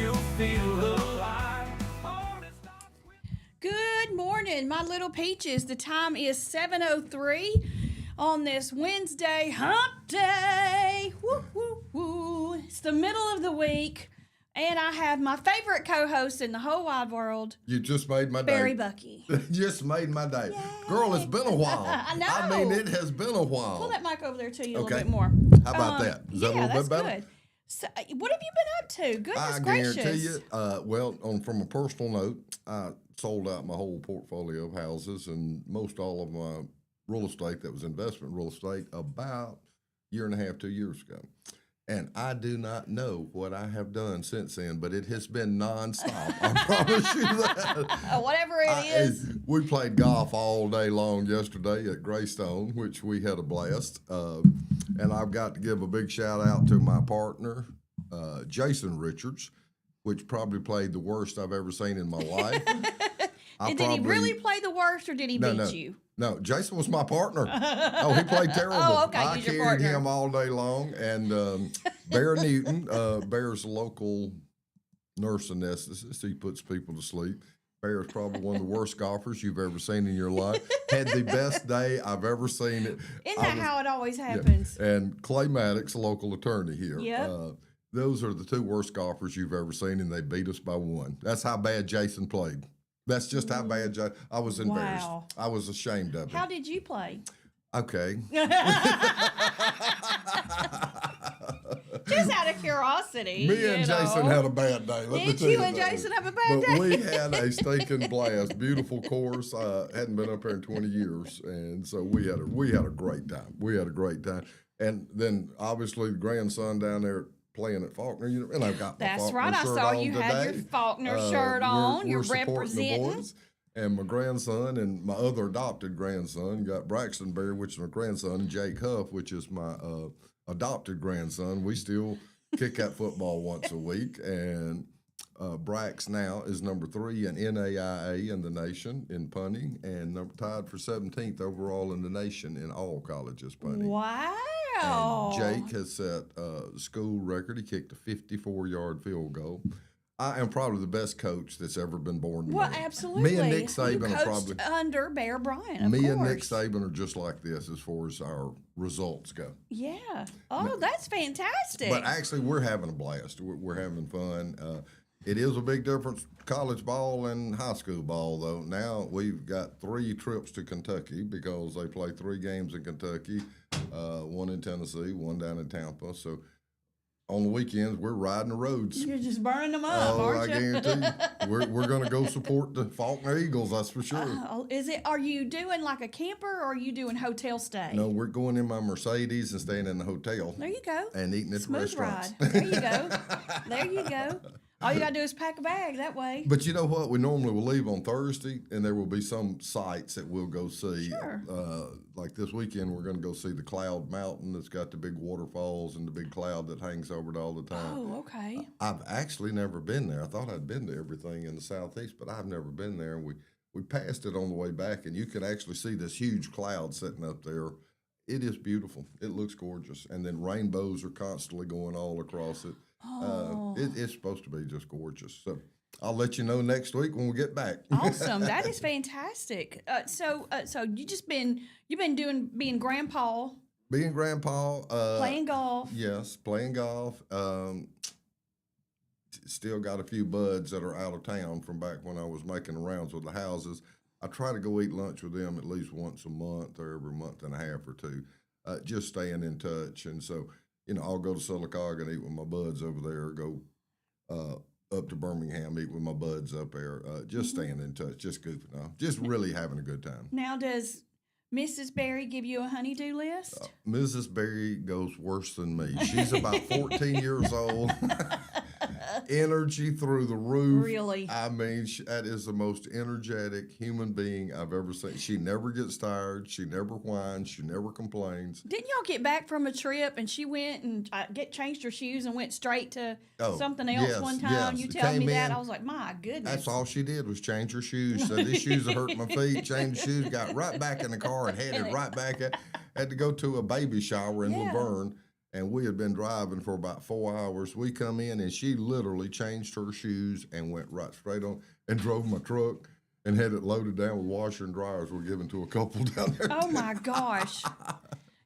you'll feel alive. Good morning, my little peaches. The time is 7:03 on this Wednesday hump day. Woo, woo, woo. It's the middle of the week, and I have my favorite co-host in the whole wide world, You just made my day. Barry Bucky. Just made my day. Yay. Girl, it's been a while. I know. I mean, it has been a while. Pull that mic over there to you a Okay. little bit more. How about that? Is that a little bit better? Good. So, what have you been up to? Goodness I gracious. guarantee you, from a personal note, I sold out my whole portfolio of houses and most all of my real estate that was investment real estate about a year and a half, 2 years ago. And I do not know what I have done since then, but it has been nonstop. I promise you that. Whatever it is. We played golf all day long yesterday at Greystone, which we had a blast. And I've got to give a big shout out to my partner, Jason Richards, which probably played the worst I've ever seen in my life. Did he really play the worst, or did he beat you? No, Jason was my partner. Oh, he played terrible. Oh, okay, I he's your carried partner. him all day long. And Bear Newton, Bear's a local nurse anesthetist. He puts people to sleep. Bear is probably one of the worst golfers you've ever seen in your life. Had the best day I've ever seen it. Isn't that how it always happens? Yeah. And Clay Maddox, a local attorney here. Yep. Those are the two worst golfers you've ever seen, and they beat us by one. That's how bad Jason played. That's just how bad I was embarrassed. Wow. I was ashamed of him. How did you play? Okay. Just out of curiosity. Me and Jason had a bad day. Let me Did tell you that. and Jason have a bad But day? we had a stinking blast. Beautiful course. Hadn't been up there in 20 years, and so we had a great time. We had a great time, and then obviously the grandson down there playing at Faulkner. And I've got my That's Faulkner right. I shirt saw on you today. had your Faulkner shirt on. You're supporting representing. the boys. And my grandson and my other adopted grandson, got Braxton Berry, which is my grandson, and Jake Huff, which is my adopted grandson. We still kick that football once a week. And Brax now is number 3 in NAIA in the nation in punting, and tied for 17th overall in the nation in all colleges punting. Wow. And Jake has set a school record. He kicked a 54-yard field goal. I am probably the best coach that's ever been born to Well, me. absolutely. Me and Nick Saban you are coached probably under Bear Bryant, of me course. and Nick Saban are just like this as far as our results go. Yeah. Oh, that's fantastic. But actually, we're having a blast. We're having fun. It is a big difference, college ball and high school ball, though. Now we've got 3 trips to Kentucky because they play 3 games in Kentucky, 1 in Tennessee, 1 down in Tampa. So on the weekends, we're riding the roads. You're just burning them up, aren't you? I guarantee you. We're going to go support the Faulkner Eagles, that's for sure. Are you doing like a camper, or are you doing hotel stay? No, we're going in my Mercedes and staying in the hotel. There you go. And eating at the Smooth restaurants. ride. There you go. There you go. All you got to do is pack a bag that way. But you know what? We normally will leave on Thursday, and there will be some sites that we'll go see. Sure. Like this weekend, we're going to go see the Cloud Mountain that's got the big waterfalls and the big cloud that hangs over it all the time. Oh, okay. I've actually never been there. I thought I'd been to everything in the Southeast, but I've never been there. And we passed it on the way back, and you can actually see this huge cloud sitting up there. It is beautiful. It looks gorgeous. And then rainbows are constantly going all across it. Oh. It's supposed to be just gorgeous. So I'll let you know next week when we get back. Awesome. That is fantastic. So you've been being grandpa, Being grandpa. playing golf. Yes, playing golf. Still got a few buds that are out of town from back when I was making the rounds with the houses. I try to go eat lunch with them at least once a month or every month and a half or two, just staying in touch. And so, I'll go to Sylacauga and eat with my buds over there, go up to Birmingham, eat with my buds up there, just staying in touch, just goofing off, just really having a good time. Now, does Mrs. Berry give you a honey-do list? Mrs. Berry goes worse than me. She's about 14 years old. Energy through the roof. Really? I mean, that is the most energetic human being I've ever seen. She never gets tired. She never whines. She never complains. Didn't y'all get back from a trip and she went and changed her shoes and went straight to something else one time? Yes. You tell me that. In, I was like, my goodness. That's all she did was change her shoes. Said, these shoes are hurting my feet. Changed the shoes, got right back in the car and headed right back. Had to go to a baby shower in Laverne. and we had been driving for about 4 hours. We come in, and she literally changed her shoes and went right straight on and drove my truck and had it loaded down with washer and dryers. We're giving to a couple down there. Oh my gosh.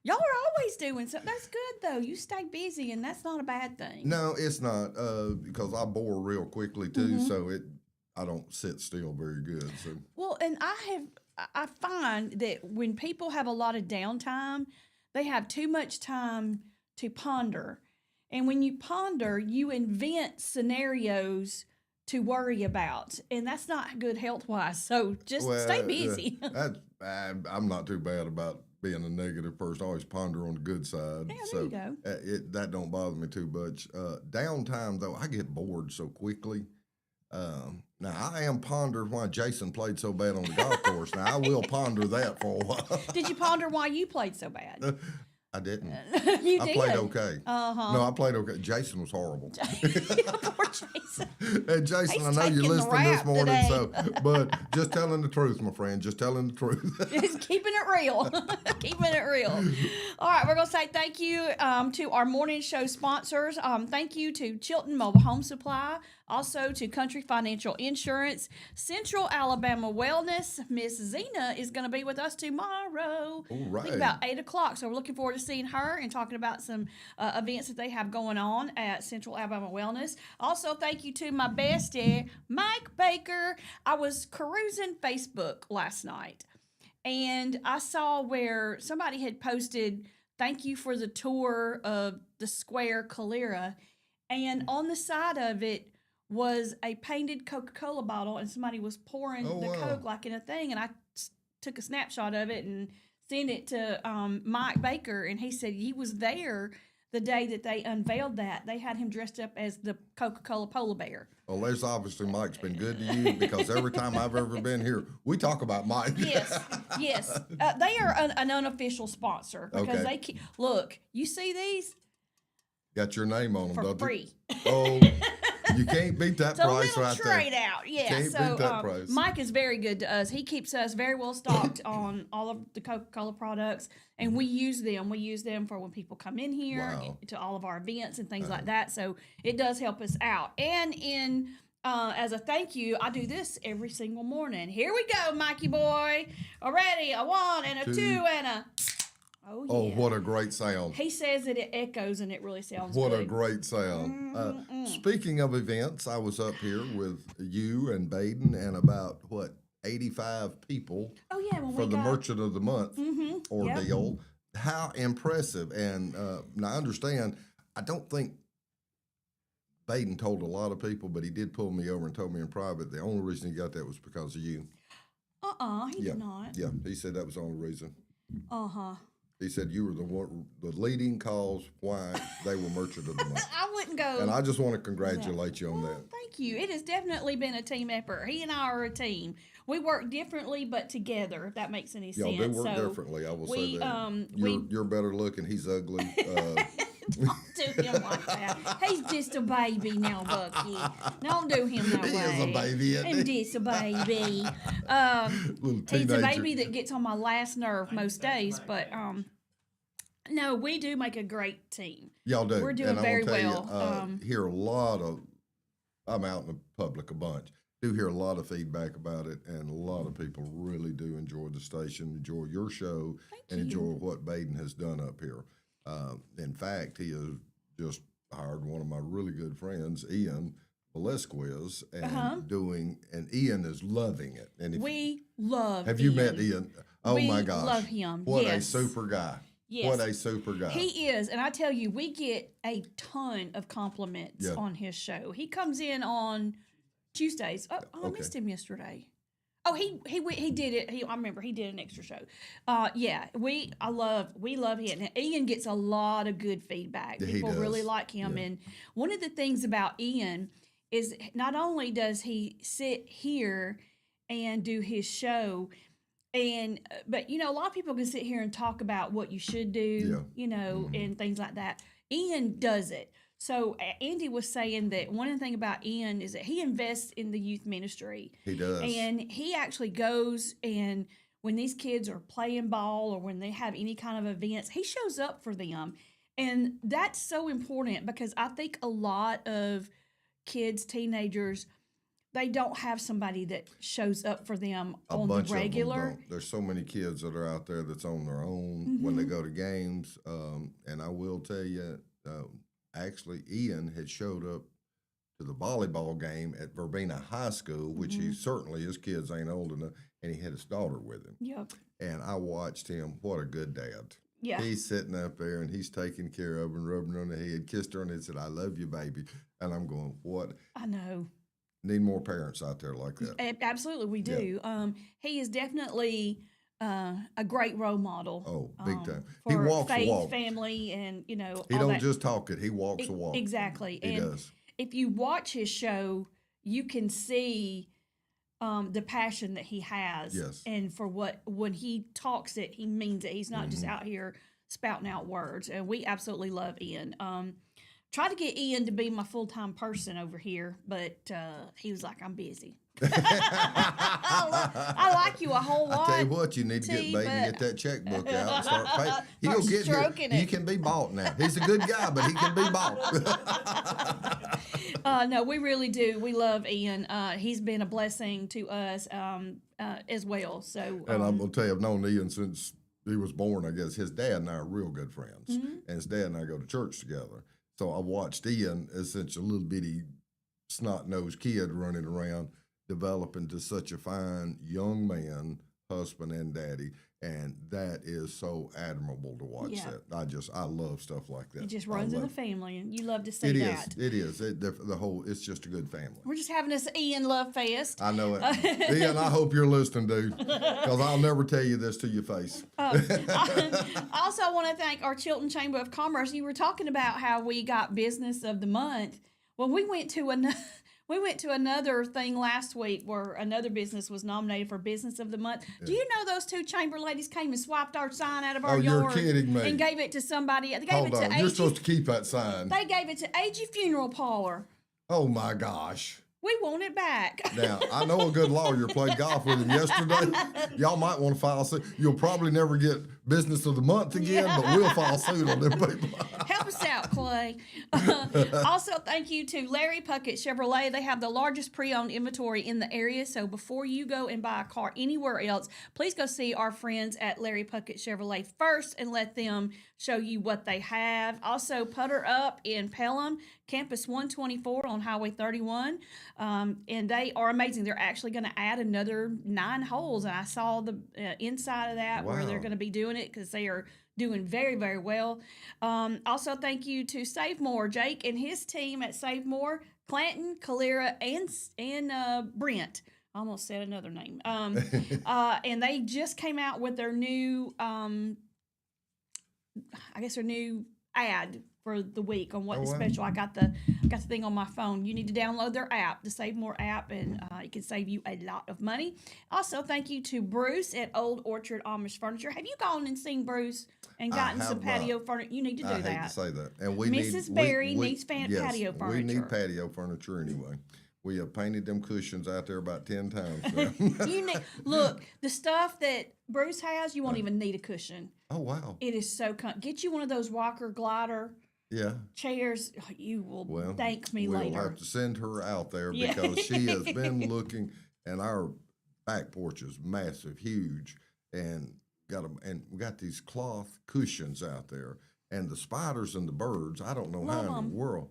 Y'all are always doing something. That's good though. You stay busy, and that's not a bad thing. No, it's not, because I bore real quickly too, so I don't sit still very good. So Well, and I find that when people have a lot of downtime, they have too much time to ponder. And when you ponder, you invent scenarios to worry about, and that's not good health wise. So just stay busy. I'm not too bad about being a negative person. I always ponder on the good side. Yeah, so there you go. That don't bother me too much. Downtime though, I get bored so quickly. Now I am pondering why Jason played so bad on the golf course. Now I will ponder that for a while. Did you ponder why you played so bad? I didn't. You I did. played okay. Uh-huh. No, I played okay. Jason was horrible. Poor Jason. And Jason, He's I know you're taking the listening this rap morning, today. so but just telling the truth, my friend. Just telling the truth. Just keeping it real. Keeping it real. All right, we're going to say thank you to our morning show sponsors. Thank you to Chilton Mobile Home Supply, also to Country Financial Insurance, Central Alabama Wellness. Miss Zena is going to be with us tomorrow. All right. I think about 8 o'clock. So we're looking forward to seeing her and talking about some events that they have going on at Central Alabama Wellness. Also, thank you to my bestie, Mike Baker. I was perusing Facebook last night, and I saw where somebody had posted, thank you for the tour of the Square Calera. And on the side of it was a painted Coca-Cola bottle, and somebody was pouring the wow. Coke like in a thing. And I took a snapshot of it and sent it to Mike Baker, and he said he was there the day that they unveiled that. They had him dressed up as the Coca-Cola polar bear. Well, there's obviously Mike's been good to you, because every time I've ever been here, we talk about Mike. Yes, yes. They are an unofficial sponsor because Okay. they look. You see these Got your name on them, for don't free. you? Oh, you can't beat that It's a price little right trade there. out, yeah. Can't So beat that price. Mike is very good to us. He keeps us very well stocked on all of the Coca-Cola products, and we use them. We use them for when people come in here, Wow. to all of our events and things like that. So it does help us out. And as a thank you, I do this every single morning. Here we go, Mikey boy. Ready? A 1 and a 2 and a. Oh yeah. Oh, what a great sound. He says that it echoes and it really sounds What good. a great sound. Speaking of events, I was up here with you and Baden and about, 85 people Oh yeah, when for we the got Merchant of the Month ordeal. How impressive. And now I understand, I don't think Baden told a lot of people, but he did pull me over and told me in private the only reason he got that was because of you. he did not. Yeah, he said that was the only reason. Uh-huh. He said you were the leading cause why they were Merchant of the Month. I wouldn't go. And I just want to congratulate you on Well, that. thank you. It has definitely been a team effort. He and I are a team. We work differently, but together, if that makes any Y'all sense. do work So differently, I will we, say that. we You're better looking, he's ugly. don't do him like that. He's just a baby now, Bucky. Don't do him that He way. is a baby, isn't he? He's just a baby. Little He's a teenager. baby that gets on my last nerve most days, but no, we do make a great team. Y'all do. We're doing and very I'm gonna well. tell you, hear a lot of, I'm out in the public a bunch, do hear a lot of feedback about it, and a lot of people really do enjoy the station, enjoy your show, and enjoy what Baden has done up here. In fact, he has just hired one of my really good friends, Ian Velasquez, and and Ian is loving it. And if, We love have you Ian. met Ian? Oh We my gosh. love him. What a Yes. super guy. Yes. What a super guy. He is, and I tell you, we get a ton of compliments on his show. He comes in on Tuesdays. Oh, I Okay. missed him yesterday. Oh, he did it. I remember he did an extra show. We love him. And Ian gets a lot of good feedback. Yeah, he People really does. like him. And one of the things about Ian is not only does he sit here and do his show, but a lot of people can sit here and talk about what you should do, and things like that. Ian does it. So Andy was saying that one of the things about Ian is that he invests in the youth ministry. He does. And he actually goes, and when these kids are playing ball or when they have any kind of events, he shows up for them. And that's so important because I think a lot of kids, teenagers, they don't have somebody that shows up for them A on bunch the regular. of them don't. There's so many kids that are out there that's on their own when they go to games. And I will tell you, actually, Ian had showed up to the volleyball game at Verbena High School, which he certainly, his kids ain't old enough, and he had his daughter with him. Yep. And I watched him. What a good dad. Yeah. He's sitting up there and he's taking care of her and rubbing her on the head, kissed her, and he said, "I love you, baby." And I'm going, what? I know. Need more parents out there like that. Absolutely, we do. He is definitely a great role model. Oh, big time. For He walks faith, the walk. family, and He all don't that. just talk it. He walks the walk. Exactly. He and does. if you watch his show, you can see the passion that he has. Yes. And for when he talks it, he means it. He's not just out here spouting out words. And we absolutely love Ian. Tried to get Ian to be my full-time person over here, but he was like, "I'm busy." I like you a whole lot. I tell you what, you need to T, get baby, but- get that checkbook out and start paying. He'll Start get stroking here. it. He can be bought now. He's a good guy, but he can be bought. No, we really do. We love Ian. He's been a blessing to us as well. So, And I'm gonna tell you, I've known Ian since he was born. I guess his dad and I are real good friends, and his dad and I go to church together. So I watched Ian as such a little bitty snot-nosed kid running around, developing to such a fine young man, husband and daddy, and that is so admirable to watch. Yeah. That I love stuff like that. it just I runs in the love it. family, and you love to see It that. is. The whole. It's just a good family. We're just having this Ian love fest. I know it. Ian, I hope you're listening, dude, because I'll never tell you this to your face. I also want to thank our Chilton Chamber of Commerce. You were talking about how we got Business of the Month. Well, we went to another thing last week where another business was nominated for Business of the Month. Do you know those two chamber ladies came and swiped our sign out of our Oh, you're yard kidding me. and gave it to somebody? They gave Hold it to on, you're AG. supposed to keep that sign. They gave it to AG Funeral Parlor. Oh my gosh. We want it back. Now, I know a good lawyer played golf with him yesterday. Y'all might want to file suit. You'll probably never get Business of the Month again, but we'll file suit on them people. Help us out, Clay. Also, thank you to Larry Puckett Chevrolet. They have the largest pre-owned inventory in the area. So before you go and buy a car anywhere else, please go see our friends at Larry Puckett Chevrolet first and let them show you what they have. Also, Putter Up in Pelham, Campus 124 on Highway 31. And they are amazing. They're actually going to add another 9 holes. And I saw the inside of that where they're Wow. going to be doing it because they are doing very, very well. Also, thank you to Save More, Jake and his team at Save More, Clanton, Calera, and Brent. I almost said another name. And they just came out with their new, their new ad for the week on what is wow. special. I got the thing on my phone. You need to download their app, the Save More app, and it can save you a lot of money. Also, thank you to Bruce at Old Orchard Amish Furniture. Have you gone and seen Bruce and gotten some have patio furniture? You need to do I that. hate to say that. And we Mrs. need, Berry we, needs yes, patio We furniture. need patio furniture anyway. We have painted them cushions out there about 10 times now. You need, look, the stuff that Bruce has, you won't even need a cushion. Oh, wow. It is so get you one of those rocker glider Yeah. chairs. You will Well, thank me we'll later. have to send her out there Yeah. because she has been looking, and our back porch is massive, huge, and we got these cloth cushions out there, and the spiders and the birds. I don't know how in the world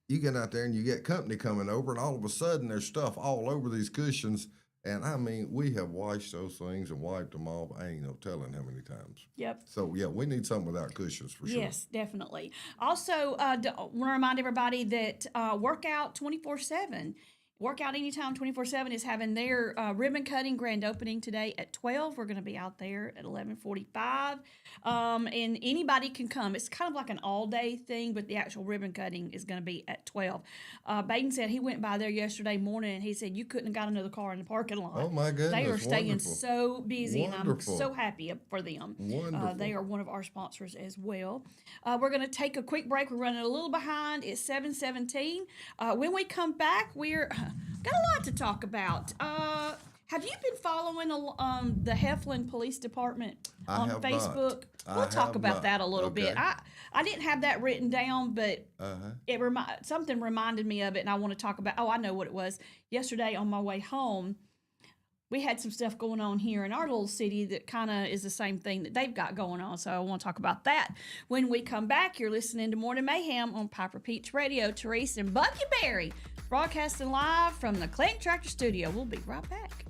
you get out there and you get company coming over, and all of a sudden there's stuff all over these cushions. And I mean, we have washed those things and wiped them off. I ain't no telling how many times. Yep. So yeah, we need something without cushions for sure. Yes, definitely. Also, want to remind everybody that Workout 24/7, Workout Anytime 24/7 is having their ribbon cutting grand opening today at 12. We're going to be out there at 11:45, and anybody can come. It's kind of like an all-day thing, but the actual ribbon cutting is going to be at 12. Baden said he went by there yesterday morning, and he said you couldn't have got another car in the parking lot. Oh my goodness! They are staying wonderful. so busy, and I'm Wonderful. so happy for them. Wonderful. They are one of our sponsors as well. We're going to take a quick break. We're running a little behind. It's 7:17. When we come back, we're got a lot to talk about. Have you been following the Heflin Police Department on have Facebook? not. We'll I talk have about not. that a little Okay. bit. I didn't have that written down, but Uh-huh. something reminded me of it, and I want to talk about. Oh, I know what it was. Yesterday on my way home, we had some stuff going on here in our little city that kind of is the same thing that they've got going on. So I want to talk about that. When we come back, you're listening to Morning Mayhem on Piper Peach Radio. Therese and Bucky Berry broadcasting live from the Clayton Tractor Studio. We'll be right back.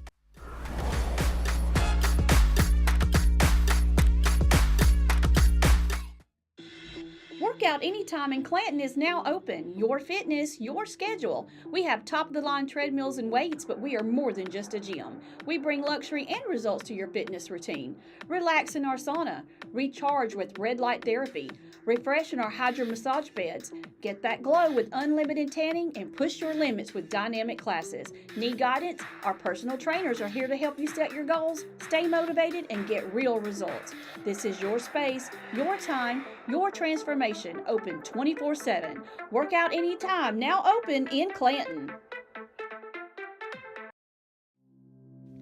Workout Anytime in Clanton is now open. Your fitness, your schedule. We have top-of-the-line treadmills and weights, but we are more than just a gym. We bring luxury and results to your fitness routine. Relax in our sauna. Recharge with red light therapy. Refresh in our hydro massage beds. Get that glow with unlimited tanning and push your limits with dynamic classes. Need guidance? Our personal trainers are here to help you set your goals, stay motivated, and get real results. This is your space, your time, your transformation, open 24/7. Workout Anytime, now open in Clanton.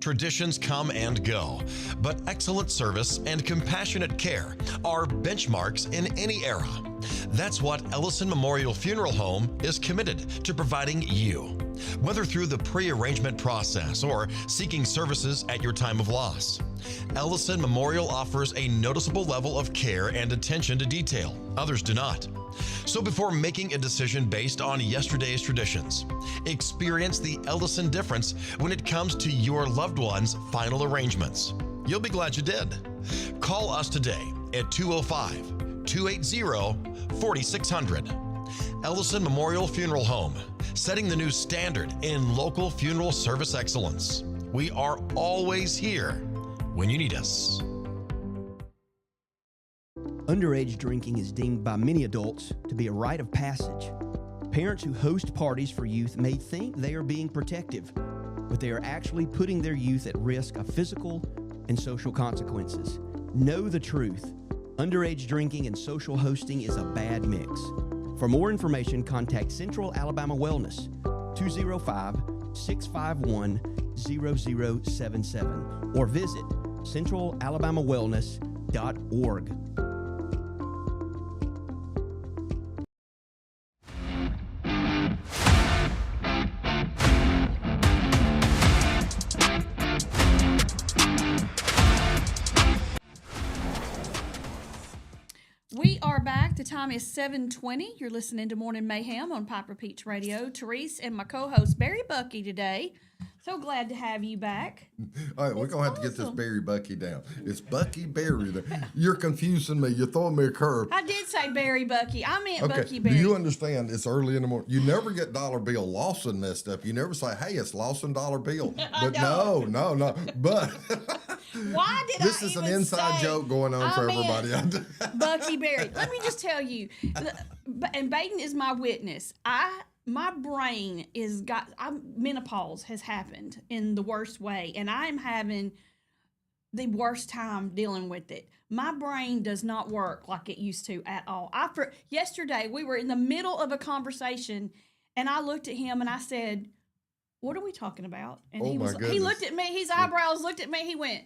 Traditions come and go, but excellent service and compassionate care are benchmarks in any era. That's what Ellison Memorial Funeral Home is committed to providing you, whether through the pre-arrangement process or seeking services at your time of loss. Ellison Memorial offers a noticeable level of care and attention to detail. Others do not. So before making a decision based on yesterday's traditions, experience the Ellison difference when it comes to your loved one's final arrangements. You'll be glad you did. Call us today at 205-280-4600. Ellison Memorial Funeral Home, setting the new standard in local funeral service excellence. We are always here when you need us. Underage drinking is deemed by many adults to be a rite of passage. Parents who host parties for youth may think they are being protective, but they are actually putting their youth at risk of physical and social consequences. Know the truth. Underage drinking and social hosting is a bad mix. For more information, contact Central Alabama Wellness, 205-651-0077, or visit centralalabamawellness.org. We are back. The time is 7:20. You're listening to Morning Mayhem on Piper Peach Radio. Therese and my co-host Barry Bucky today. So glad to have you back. All right, we're going to have to get this Barry Bucky down. It's Bucky Barry. You're confusing me. You're throwing me a curve. I did say Barry Bucky. I meant Okay, Bucky Barry. do you understand? It's early in the morning. You never get dollar bill Lawson messed up. You never say, hey, it's Lawson dollar bill. But no. But Why did this I is an even inside say joke going on for meant everybody. Bucky Barry. Let me just tell you, and Baden is my witness. My brain menopause has happened in the worst way, and I'm having the worst time dealing with it. My brain does not work like it used to at all. Yesterday, we were in the middle of a conversation, and I looked at him and I said, "What are we talking about?" And Oh, he my he looked goodness. at me. His eyebrows looked at me. He went,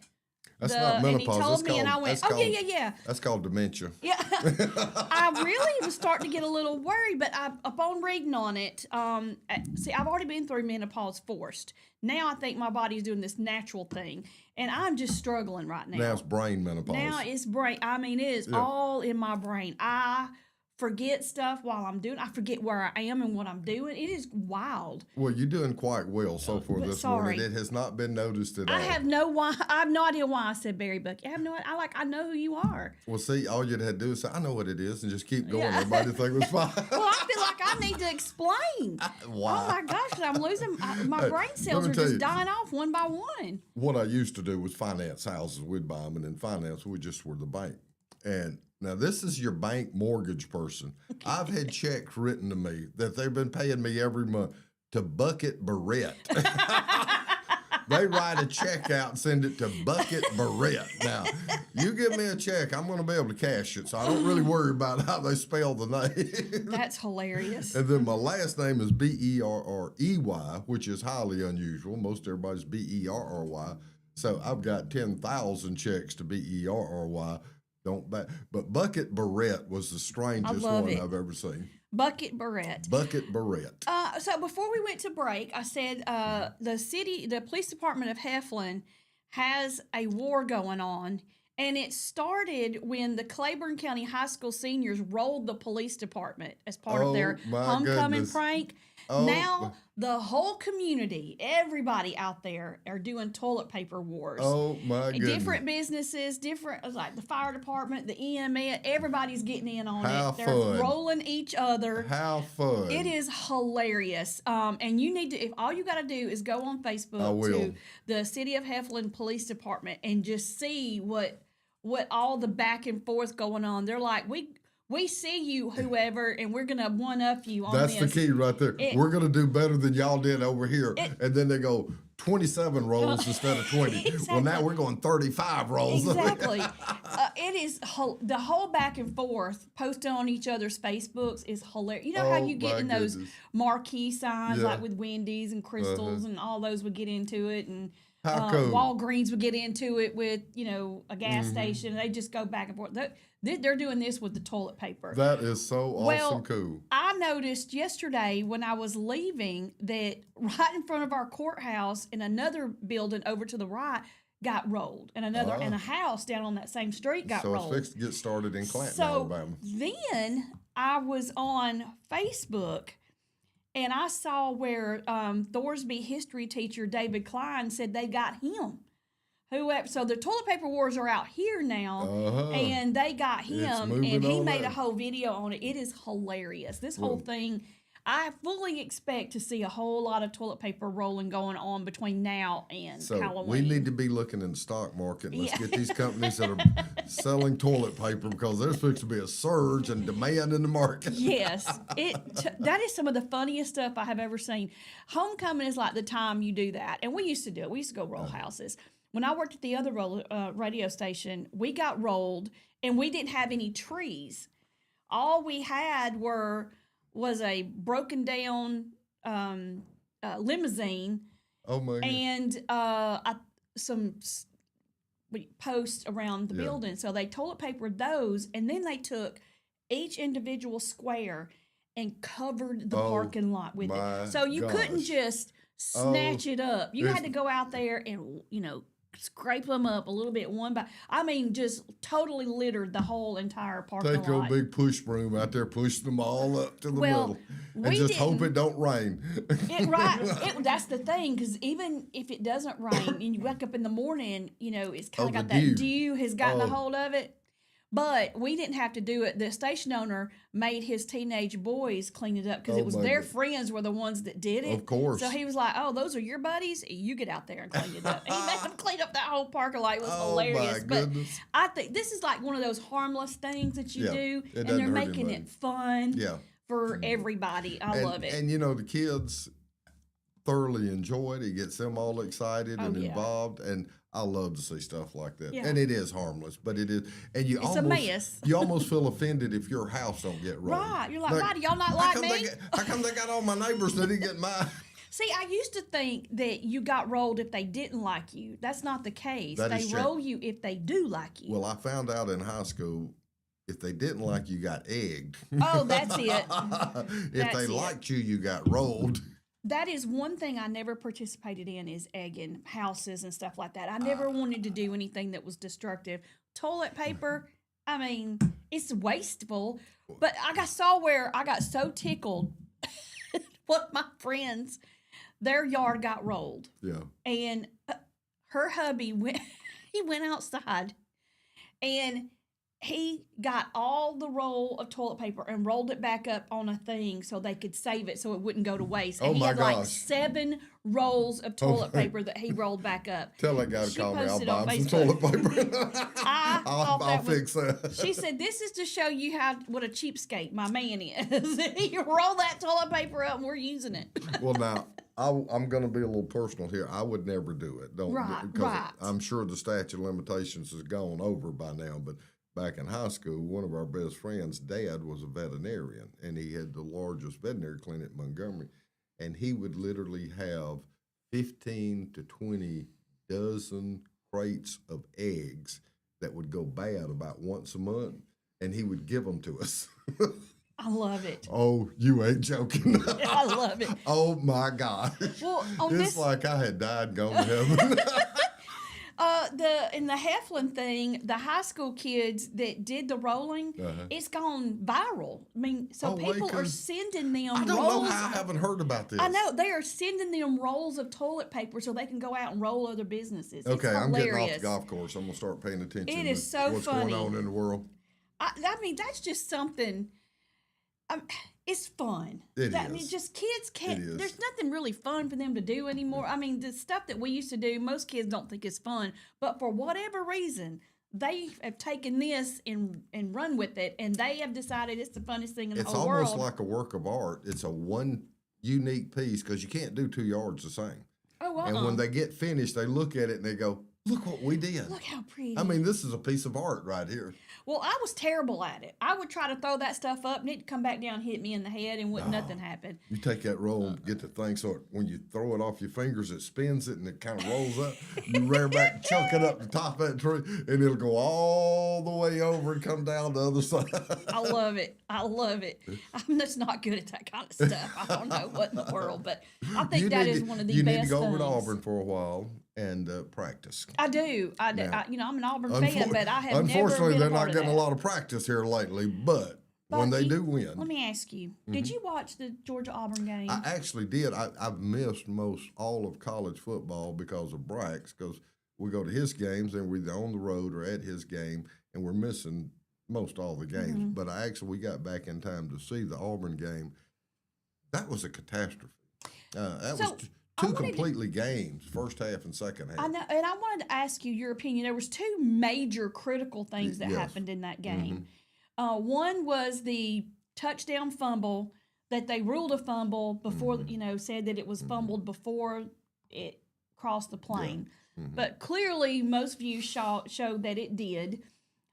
That's not and he menopause. told That's me, and I called- went, that's "Oh called- yeah." That's called dementia. Yeah, I really was starting to get a little worried, but upon reading on it, see, I've already been through menopause forced. Now I think my body's doing this natural thing, and I'm just struggling right now. Now it's brain menopause. Now it's brain. I mean, it is all in my brain. I forget stuff while I'm doing. I forget where I am and what I'm doing. It is wild. Well, you're doing quite well so far But this sorry. morning. It has not been noticed at all. I have no idea why I said Barry Bucky. I have no. I know who you are. Well, see, all you'd have to do is say, I know what it is, and just keep going. Yeah. Everybody think it was fine. Well, I feel like I need to explain. Why? Oh my gosh, I'm losing my Hey, brain cells let me are tell just you. dying off one by one. What I used to do was finance houses. We'd buy them, and in finance, we just were the bank. And now this is your bank mortgage person. I've had checks written to me that they've been paying me every month to Bucket Barrett. They write a check out and send it to Bucket Barrett. Now, you give me a check, I'm going to be able to cash it, so I don't really worry about how they spell the name. That's hilarious. And then my last name is Berrey, which is highly unusual. Most everybody's Berry. So I've got 10,000 checks to Berry. But Bucket Barrett was the strangest one I've ever seen. Bucket Barrett. Bucket Barrett. So before we went to break, I said the police department of Heflin has a war going on, and it started when the Claiborne County High School seniors rolled the police department as part of their homecoming prank. Now the whole community, everybody out there, are doing toilet paper wars. Oh my goodness! Different businesses, different like the fire department, the EMS, everybody's getting in on it. They're rolling each other. How fun! It is hilarious. And you need to, if all you got to do is go on Facebook to the City of Heflin Police Department and just see what all the back and forth going on. They're like, we see you, whoever, and we're going to one-up you on this. That's the key right there. We're going to do better than y'all did over here. And then they go 27 rolls instead of 20. Exactly. Well, now we're going 35 rolls. Exactly. It is the whole back and forth posting on each other's Facebooks is hilarious. You know how you get in those marquee signs like with Wendy's and Crystals and all those would get into it, and Walgreens would get into it with, a gas station. They just go back and forth. They're doing this with the toilet paper. That is so awesome cool. I noticed yesterday when I was leaving that right in front of our courthouse in another building over to the right got rolled, and and a house down on that same street got rolled. So it's fixed to get started in Clanton, Alabama. Then I was on Facebook, and I saw where Thorsby history teacher David Klein said they got him. So the toilet paper wars are out here now, and they got him, and he made a whole video on it. It is hilarious. This whole thing, I fully expect to see a whole lot of toilet paper rolling going on between now and Halloween. We need to be looking in the stock market. Let's get these companies that are selling toilet paper, because there's supposed to be a surge and demand in the market. Yes. That is some of the funniest stuff I have ever seen. Homecoming is like the time you do that, and we used to do it. We used to go roll houses. When I worked at the other radio station, we got rolled, and we didn't have any trees. All we had was a broken down limousine. Oh my! And some posts around the building. So they toilet papered those, and then they took each individual square and covered the parking lot with it. So you couldn't just snatch it up. You had to go out there and scrape them up a little bit one by. I mean, just totally littered the whole entire parking lot. Take your big push broom out there, push them all up to the middle, and just hope it don't rain. That's the thing, because even if it doesn't rain and you wake up in the morning, it's kind of got that dew has gotten a hold of it. But we didn't have to do it. The station owner made his teenage boys clean it up because it was their friends were the ones that did it. Of course. So he was like, "Oh, those are your buddies. You get out there and clean it up." And he made them clean up that whole parking lot. It was hilarious. My goodness. But I think this is like one of those harmless things that you do, and they're making it fun for everybody. I love it. And the kids thoroughly enjoy it. It gets them all excited and involved, and I love to see stuff like that. Yeah. And it is harmless, but it is. And it's a mess. You almost feel offended if your house don't get rolled. Right. You're like, why do y'all not like me? How come they got all my neighbors that didn't get mine? See, I used to think that you got rolled if they didn't like you. That's not the case. They roll you if they do like you. Well, I found out in high school, if they didn't like you, got egged. Oh, that's it. If they liked you, you got rolled. That is one thing I never participated in, is egging houses and stuff like that. I never wanted to do anything that was destructive. Toilet paper, I mean, it's wasteful. But I saw where I got so tickled. One of my friends, their yard got rolled. Yeah. And her hubby went outside, and he got all the roll of toilet paper and rolled it back up on a thing so they could save it so it wouldn't go to waste. And he had like 7 rolls of toilet paper that he rolled back up. Tell that guy to call me. I'll buy him some toilet paper. I'll fix that. She said, "This is to show you what a cheapskate my man is. You roll that toilet paper up and we're using it." Well, now, I'm going to be a little personal here. I would never do it. Don't Right, because right. I'm sure the statute of limitations has gone over by now. But back in high school, one of our best friends' dad was a veterinarian, and he had the largest veterinary clinic in Montgomery, and he would literally have 15 to 20 dozen crates of eggs that would go bad about once a month, and he would give them to us. I love it. Oh, you ain't joking. I love it. Oh my gosh. Well, on It's this, like I had died and gone to heaven. in the Heflin thing, the high school kids that did the rolling, it's gone viral. I mean, so Oh, people are Lakers. sending them I don't rolls. know how I haven't heard about this. I know they are sending them rolls of toilet paper so they can go out and roll other businesses. Okay, it's I'm getting off hilarious. the golf course. I'm gonna start paying attention. It to is so what's funny. going on in the world. I mean, that's just something. It's fun. I mean, is. just kids can't. It is. There's nothing really fun for them to do anymore. I mean, the stuff that we used to do, most kids don't think is fun. But for whatever reason, they have taken this and run with it, and they have decided it's the funnest thing in the It's whole almost world. like a work of art. It's a one unique piece because you can't do 2 yards the same. Oh, And when they get finished, they look at it and they go, "Look what we did." look how pretty. I mean, this is a piece of art right here. Well, I was terrible at it. I would try to throw that stuff up, and it'd come back down, and hit me in the head, and wouldn't nothing happen. You take that roll and get the thing so when you throw it off your fingers, it spins it and it kind of rolls up. You rear back, chunk it up the top of that tree, and it'll go all the way over and come down the other side. I love it. I love it. I'm just not good at that kind of stuff. I don't know what in the world, but I think that is one of the you best need to go over to things. Auburn for a while and practice. I do. Yeah. I'm an Auburn fan, but I have never Unfortunately, been they're a part not of getting that. a lot of practice here lately, but when they Bucky, do win. Mm-hmm. Let me ask you: did you watch the Georgia Auburn game? I actually did. I've missed most all of college football because of Brax, because we go to his games and we're either on the road or at his game, and we're missing most all the games. Mm-hmm. But we got back in time to see the Auburn game. That was a catastrophe. That So, was I two wanted to- completely games, first half and second half. I know, and I wanted to ask you your opinion. There was two major critical things that Yes. happened in that game. One was the touchdown fumble that they ruled a fumble before, said that it was fumbled before it crossed the plane. But clearly, most views showed that it did.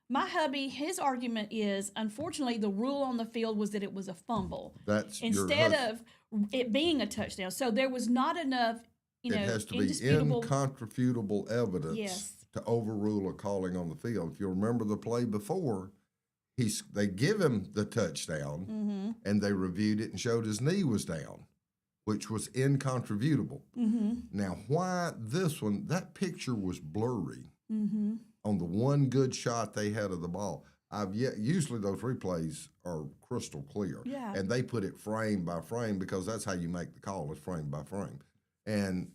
My hubby, his argument is, unfortunately, the rule on the field was that it was a fumble That's your instead hus- of it being a touchdown. So there was not enough, It has to be indisputable. incontrovertible evidence Yes. to overrule a calling on the field. If you remember the play before, they give him the touchdown, and they reviewed it and showed his knee was down, which was incontrovertible. Now, why this one? That picture was blurry on the one good shot they had of the ball. Usually those replays are crystal clear, Yeah. and they put it frame by frame because that's how you make the call, is frame by frame. And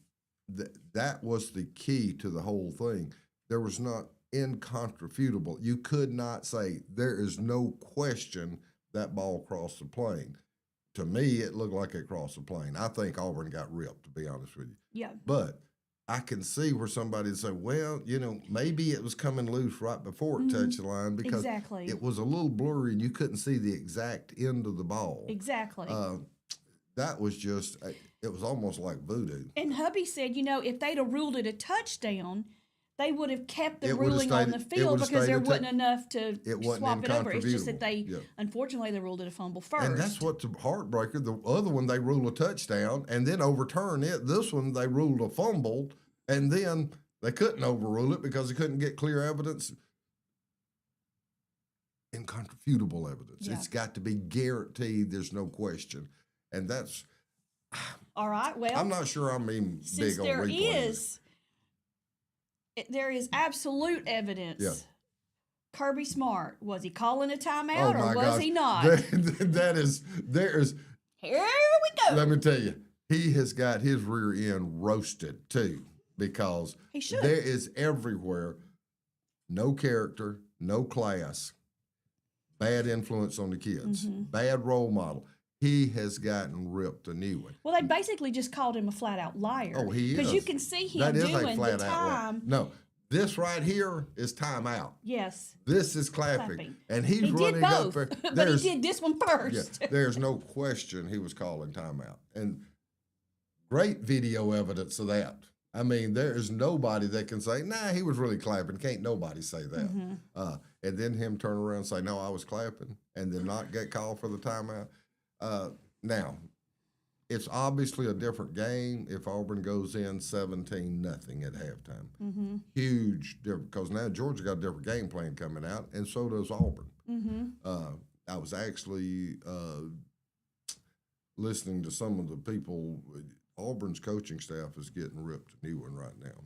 that was the key to the whole thing. There was not incontrovertible. You could not say there is no question that ball crossed the plane. To me, it looked like it crossed the plane. I think Auburn got ripped, to be honest with you. Yeah. But I can see where somebody would say, well, maybe it was coming loose right before it touched the line because Exactly. it was a little blurry and you couldn't see the exact end of the ball. Exactly. That was just, it was almost like voodoo. And hubby said, if they'd have ruled it a touchdown, they would have kept the It would have ruling on stayed- the it field would have because there stayed a wasn't enough to it wasn't swap it over. It's just that they, incontrovertible. Yeah. unfortunately, they ruled it a fumble first. And that's what's a heartbreaker. The other one, they rule a touchdown and then overturn it. This one, they ruled a fumble, and then they couldn't overrule it because they couldn't get clear evidence. Incontrovertible evidence. Yeah. It's got to be guaranteed. There's no question. And that's, All right. Well, I'm not sure I'm even since big on there replays. there is absolute evidence. Yeah. Kirby Smart, was he calling a Oh timeout my or was gosh. he not? There is, Here we go. let me tell you, he has got his rear end roasted too, because He should. there is everywhere no character, no class, bad influence on the kids, Mm-hmm. bad role model. He has gotten ripped a new one. Well, they basically just called him a flat out liar. Oh, he is. Because you can see him That is doing a flat the out lie. time. No, this right here is timeout. Yes. This is clapping. Clapping. And he's He running did both, up there. but he did this one first. Yeah, there's no question he was calling timeout. And great video evidence of that. I mean, there is nobody that can say, nah, he was really clapping. Can't nobody say that. And then him turn around and say, no, I was clapping, and then not get called for the timeout. Now, it's obviously a different game if Auburn goes in 17-0 at halftime. Huge difference, because now Georgia got a different game plan coming out, and so does Auburn. I was actually listening to some of the people. Auburn's coaching staff is getting ripped a new one right now.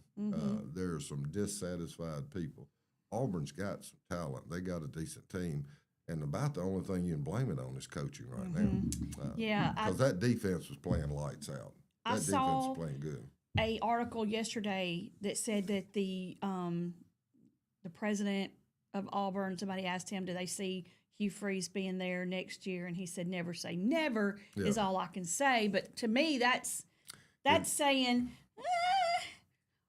There are some dissatisfied people. Auburn's got some talent. They got a decent team. And about the only thing you can blame it on is coaching right now. Because that defense was playing lights out. That defense was playing good. An article yesterday that said that the president of Auburn, somebody asked him, do they see Hugh Freeze being there next year? And he said, never say never is all I can say. But to me, that's saying,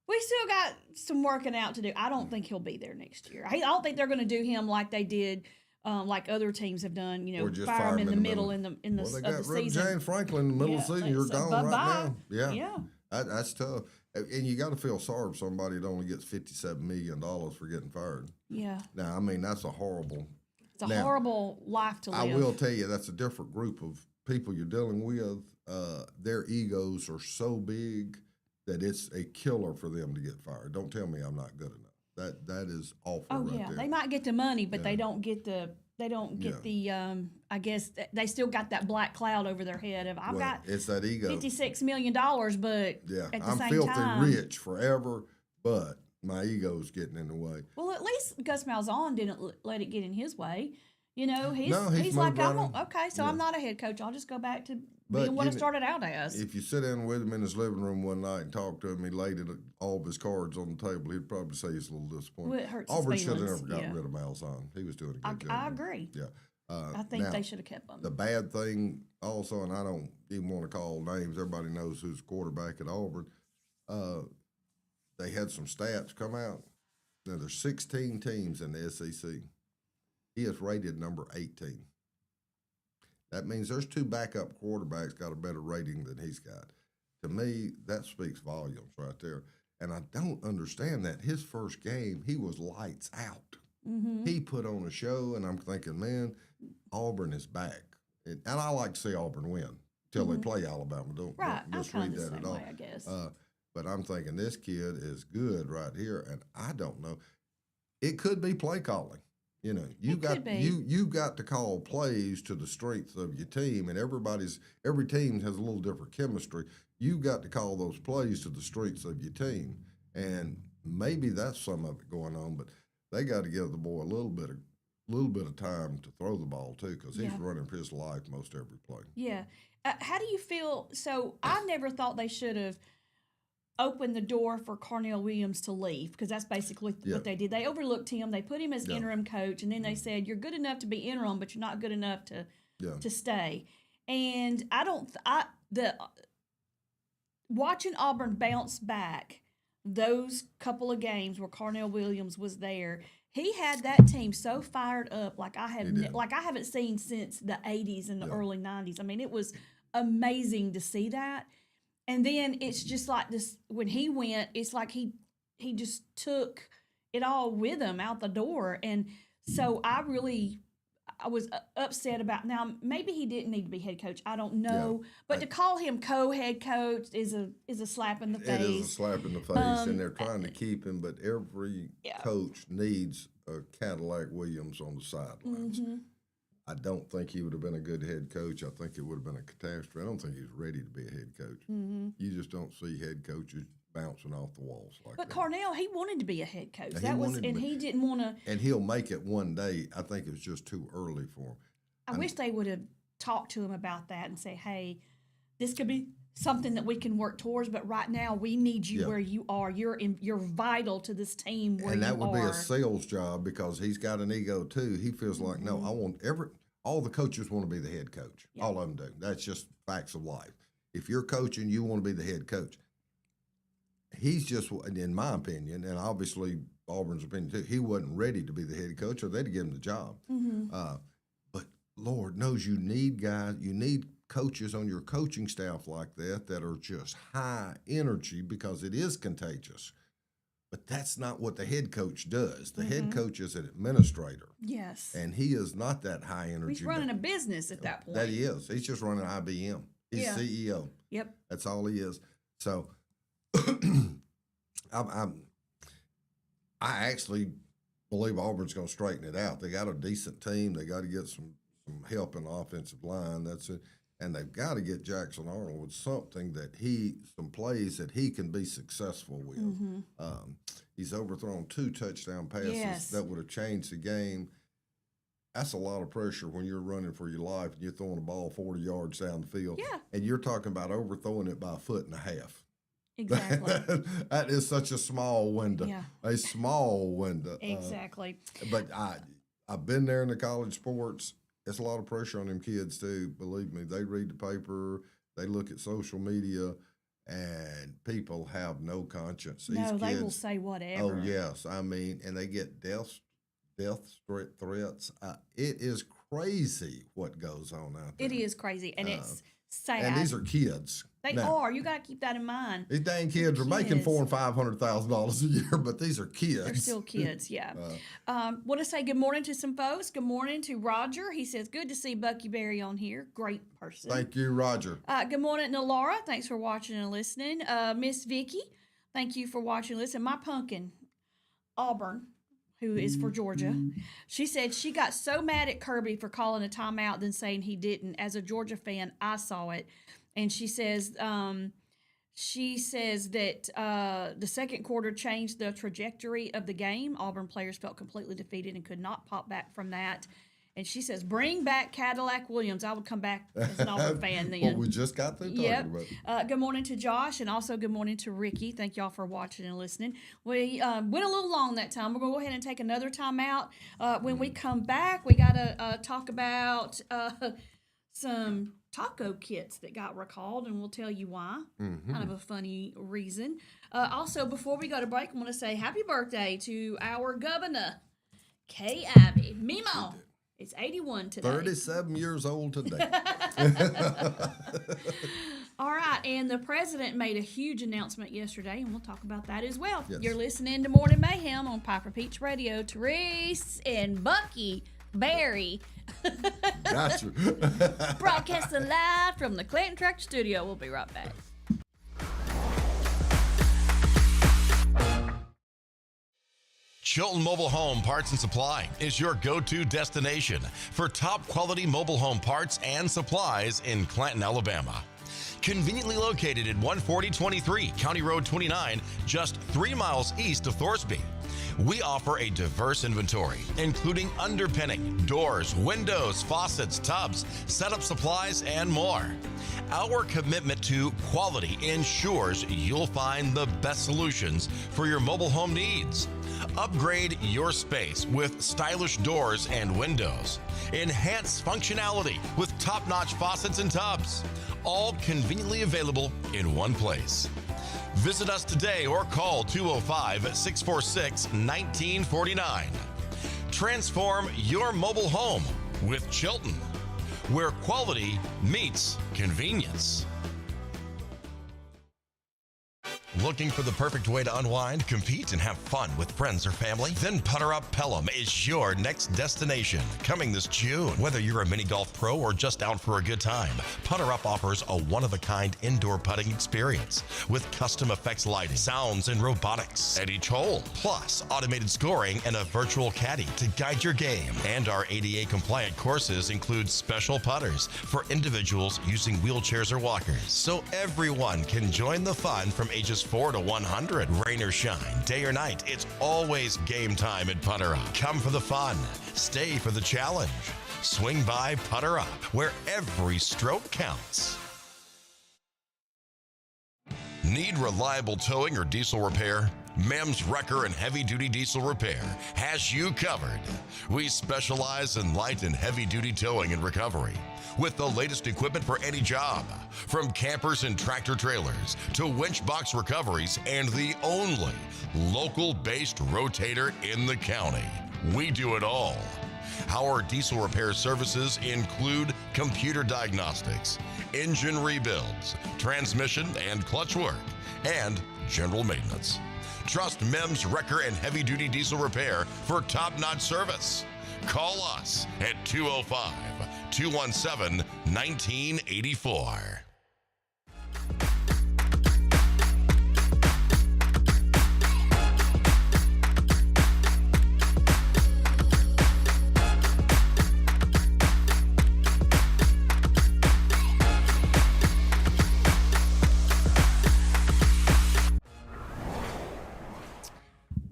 we still got some working out to do. I don't think he'll be there next year. I don't think they're going to do him like they did, like other teams have done. Fire him in the middle of the season. James Franklin in the middle of the season. You're gone right now. Yeah. That's tough. And you got to feel sorry for somebody that only gets $57 million for getting fired. Yeah. Now, I mean, that's a horrible. It's a horrible life to live. I will tell you, that's a different group of people you're dealing with. Their egos are so big that it's a killer for them to get fired. Don't tell me I'm not good enough. That is awful. Oh yeah, they might get the money, but they don't get the. They don't get the. I guess they still got that black cloud over their head of it's that ego. $56 million, but at the I'm same filthy time, rich forever, but my ego's getting in the way. Well, at least Gus Malzahn didn't let it get in his way. He's moved like, I'm not a head coach. I'll just go back to being what I started out as. If you sit down with him in his living room one night and talk to him, he laid all of his cards on the table. He'd probably say he's a little disappointed. Well, it hurts Auburn his should have feelings. never gotten rid of Malzahn. He was doing a good job. I agree. Yeah. I think they should have kept him. The bad thing also, and I don't even want to call names, everybody knows who's quarterback at Auburn. They had some stats come out. Now, there's 16 teams in the SEC. He is rated number 18. That means there's two backup quarterbacks got a better rating than he's got. To me, that speaks volumes right there. And I don't understand that. His first game, he was lights out. He put on a show, and I'm thinking, man, Auburn is back. And I like to see Auburn win till they play Alabama. Don't misread that at all. Way, I guess. But I'm thinking this kid is good right here, and I don't know. It could be play calling. You got to call plays to the strength of your team, and every team has a little different chemistry. You got to call those plays to the strengths of your team, and maybe that's some of it going on. But they got to give the boy a little bit of time to throw the ball too, because he's running for his life most every play. Yeah. How do you feel? So I never thought they should have opened the door for Carnell Williams to leave, because that's basically what they did. They overlooked him. They put him as interim coach, and then they said, you're good enough to be interim, but you're not good enough to stay. And watching Auburn bounce back those couple of games where Carnell Williams was there, he had that team so fired up like I haven't seen since the 80s and the early 90s. I mean, it was amazing to see that. And then it's just like this, when he went, it's like he just took it all with him out the door. And so I was upset about, now maybe he didn't need to be head coach. I don't know. But to call him co-head coach is a slap in the face. It is a slap in the face, and they're trying to keep him, but every coach needs a Cadillac Williams on the sidelines. I don't think he would have been a good head coach. I think it would have been a catastrophe. I don't think he's ready to be a head coach. You just don't see head coaches bouncing off the walls like that. But Carnell, he wanted to be a head coach. He didn't want to. And he'll make it one day. I think it was just too early for him. I wish they would have talked to him about that and say, hey, this could be something that we can work towards, but right now we need you where you are. You're vital to this team where you are. And that would be a sales job, because he's got an ego too. He feels like, no, I want all the coaches want to be the head coach. All of them do. That's just facts of life. If you're coaching, you want to be the head coach. He's just, in my opinion, and obviously Auburn's opinion too, he wasn't ready to be the head coach, or they'd have given him the job. But Lord knows you need guys, you need coaches on your coaching staff like that are just high energy because it is contagious. But that's not what the head coach does. The head coach is an administrator. Yes. And he is not that high energy. He's running a business at that point. That he is. He's just running IBM. He's CEO. Yep. That's all he is. So I actually believe Auburn's going to straighten it out. They got a decent team. They got to get some help in the offensive line. That's it. And they've got to get Jackson Arnold with something some plays that he can be successful with. He's overthrown 2 touchdown passes that would have changed the game. That's a lot of pressure when you're running for your life and you're throwing the ball 40 yards down the field. Yeah. And you're talking about overthrowing it by 1.5 feet. Exactly. That is such a small window. Yeah. A small window. Exactly. But I've been there in the college sports. It's a lot of pressure on them kids too. Believe me, they read the paper, they look at social media, and people have no conscience. These No, they kids, will say whatever. Oh yes, I mean, and they get death threats. It is crazy what goes on out there. It is crazy, and it's sad. And these are kids. They Now, are. You got to keep that in mind. These dang kids are making $400,000 and $500,000 a year, but these are kids. They're still kids, yeah. Want to say good morning to some folks. Good morning to Roger. He says, good to see Bucky Berry on here. Great person. Thank you, Roger. Good morning to Laura. Thanks for watching and listening. Miss Vicky, thank you for watching and listening. My pumpkin, Auburn, who is for Georgia, she said she got so mad at Kirby for calling a timeout than saying he didn't. As a Georgia fan, I saw it. And she says that the second quarter changed the trajectory of the game. Auburn players felt completely defeated and could not pop back from that. And she says, bring back Cadillac Williams. I would come back as an Auburn fan then. What we just got through talking about. Good morning to Josh, and also good morning to Ricky. Thank y'all for watching and listening. We went a little long that time. We're going to go ahead and take another time out. When we come back, we got to talk about some taco kits that got recalled, and we'll tell you why. Kind of a funny reason. Also, before we go to break, I want to say happy birthday to our governor, Kay Abbey. Mimo, it's 81 today. 37 years old today. All right, and the president made a huge announcement yesterday, and we'll talk about that as well. Yes. You're listening to Morning Mayhem on Piper Peach Radio. Therese and Bucky Berry. Gotcha. Broadcasting live from the Clayton Tractor Studio. We'll be right back. Chilton Mobile Home Parts and Supply is your go-to destination for top quality mobile home parts and supplies in Clanton, Alabama. Conveniently located at 14023 County Road 29, just 3 miles east of Thorsby. We offer a diverse inventory, including underpinning, doors, windows, faucets, tubs, setup supplies, and more. Our commitment to quality ensures you'll find the best solutions for your mobile home needs. Upgrade your space with stylish doors and windows. Enhance functionality with top-notch faucets and tubs. All conveniently available in one place. Visit us today or call 205-646-1949. Transform your mobile home with Chilton, where quality meets convenience. Looking for the perfect way to unwind, compete, and have fun with friends or family? Then Putter Up Pelham is your next destination. Coming this June. Whether you're a mini golf pro or just out for a good time, Putter Up offers a one-of-a-kind indoor putting experience with custom effects lighting, sounds, and robotics at each hole. Plus, automated scoring and a virtual caddy to guide your game. And our ADA-compliant courses include special putters for individuals using wheelchairs or walkers. So everyone can join the fun from ages 4 to 100. Rain or shine, day or night, it's always game time at Putter Up. Come for the fun, stay for the challenge. Swing by Putter Up, where every stroke counts. Need reliable towing or diesel repair? MEMS Wrecker and Heavy Duty Diesel Repair has you covered. We specialize in light and heavy duty towing and recovery with the latest equipment for any job, from campers and tractor trailers to winch box recoveries and the only local-based rotator in the county. We do it all. Our diesel repair services include computer diagnostics, engine rebuilds, transmission and clutch work, and general maintenance. Trust MEMS Wrecker and Heavy Duty Diesel Repair for top-notch service. Call us at 205-217-1984.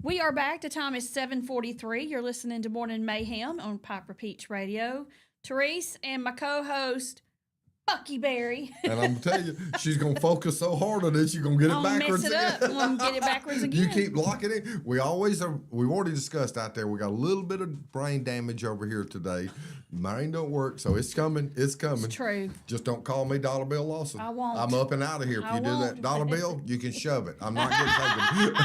We are back. The time is 7:43. You're listening to Morning Mayhem on Piper Peach Radio. Therese and my co-host, Bucky Berry. And I'm going to tell you, she's going to focus so hard on this, you're going to get it I'll backwards mess it up. I'm going to get it backwards again. You keep locking it. We've already discussed out there, we got a little bit of brain damage over here today. Mine don't work, so it's coming. It's coming. It's true. Just don't call me Dollar Bill Lawson. I won't. I'm up and out of here if I you do that. won't. Dollar Bill, you can shove it. I'm not getting taken.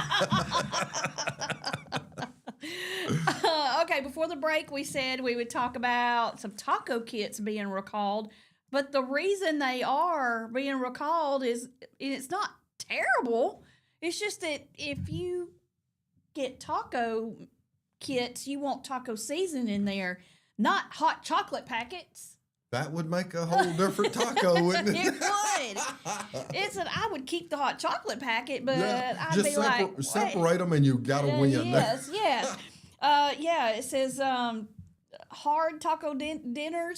Okay, before the break, we said we would talk about some taco kits being recalled. But the reason they are being recalled is it's not terrible. It's just that if you get taco kits, you want taco seasoning in there, not hot chocolate packets. That would make a whole different taco, wouldn't it? It would. I would keep the hot chocolate packet, but I'd just be like, separate them and you got to win. Yes, yes. It says hard taco dinner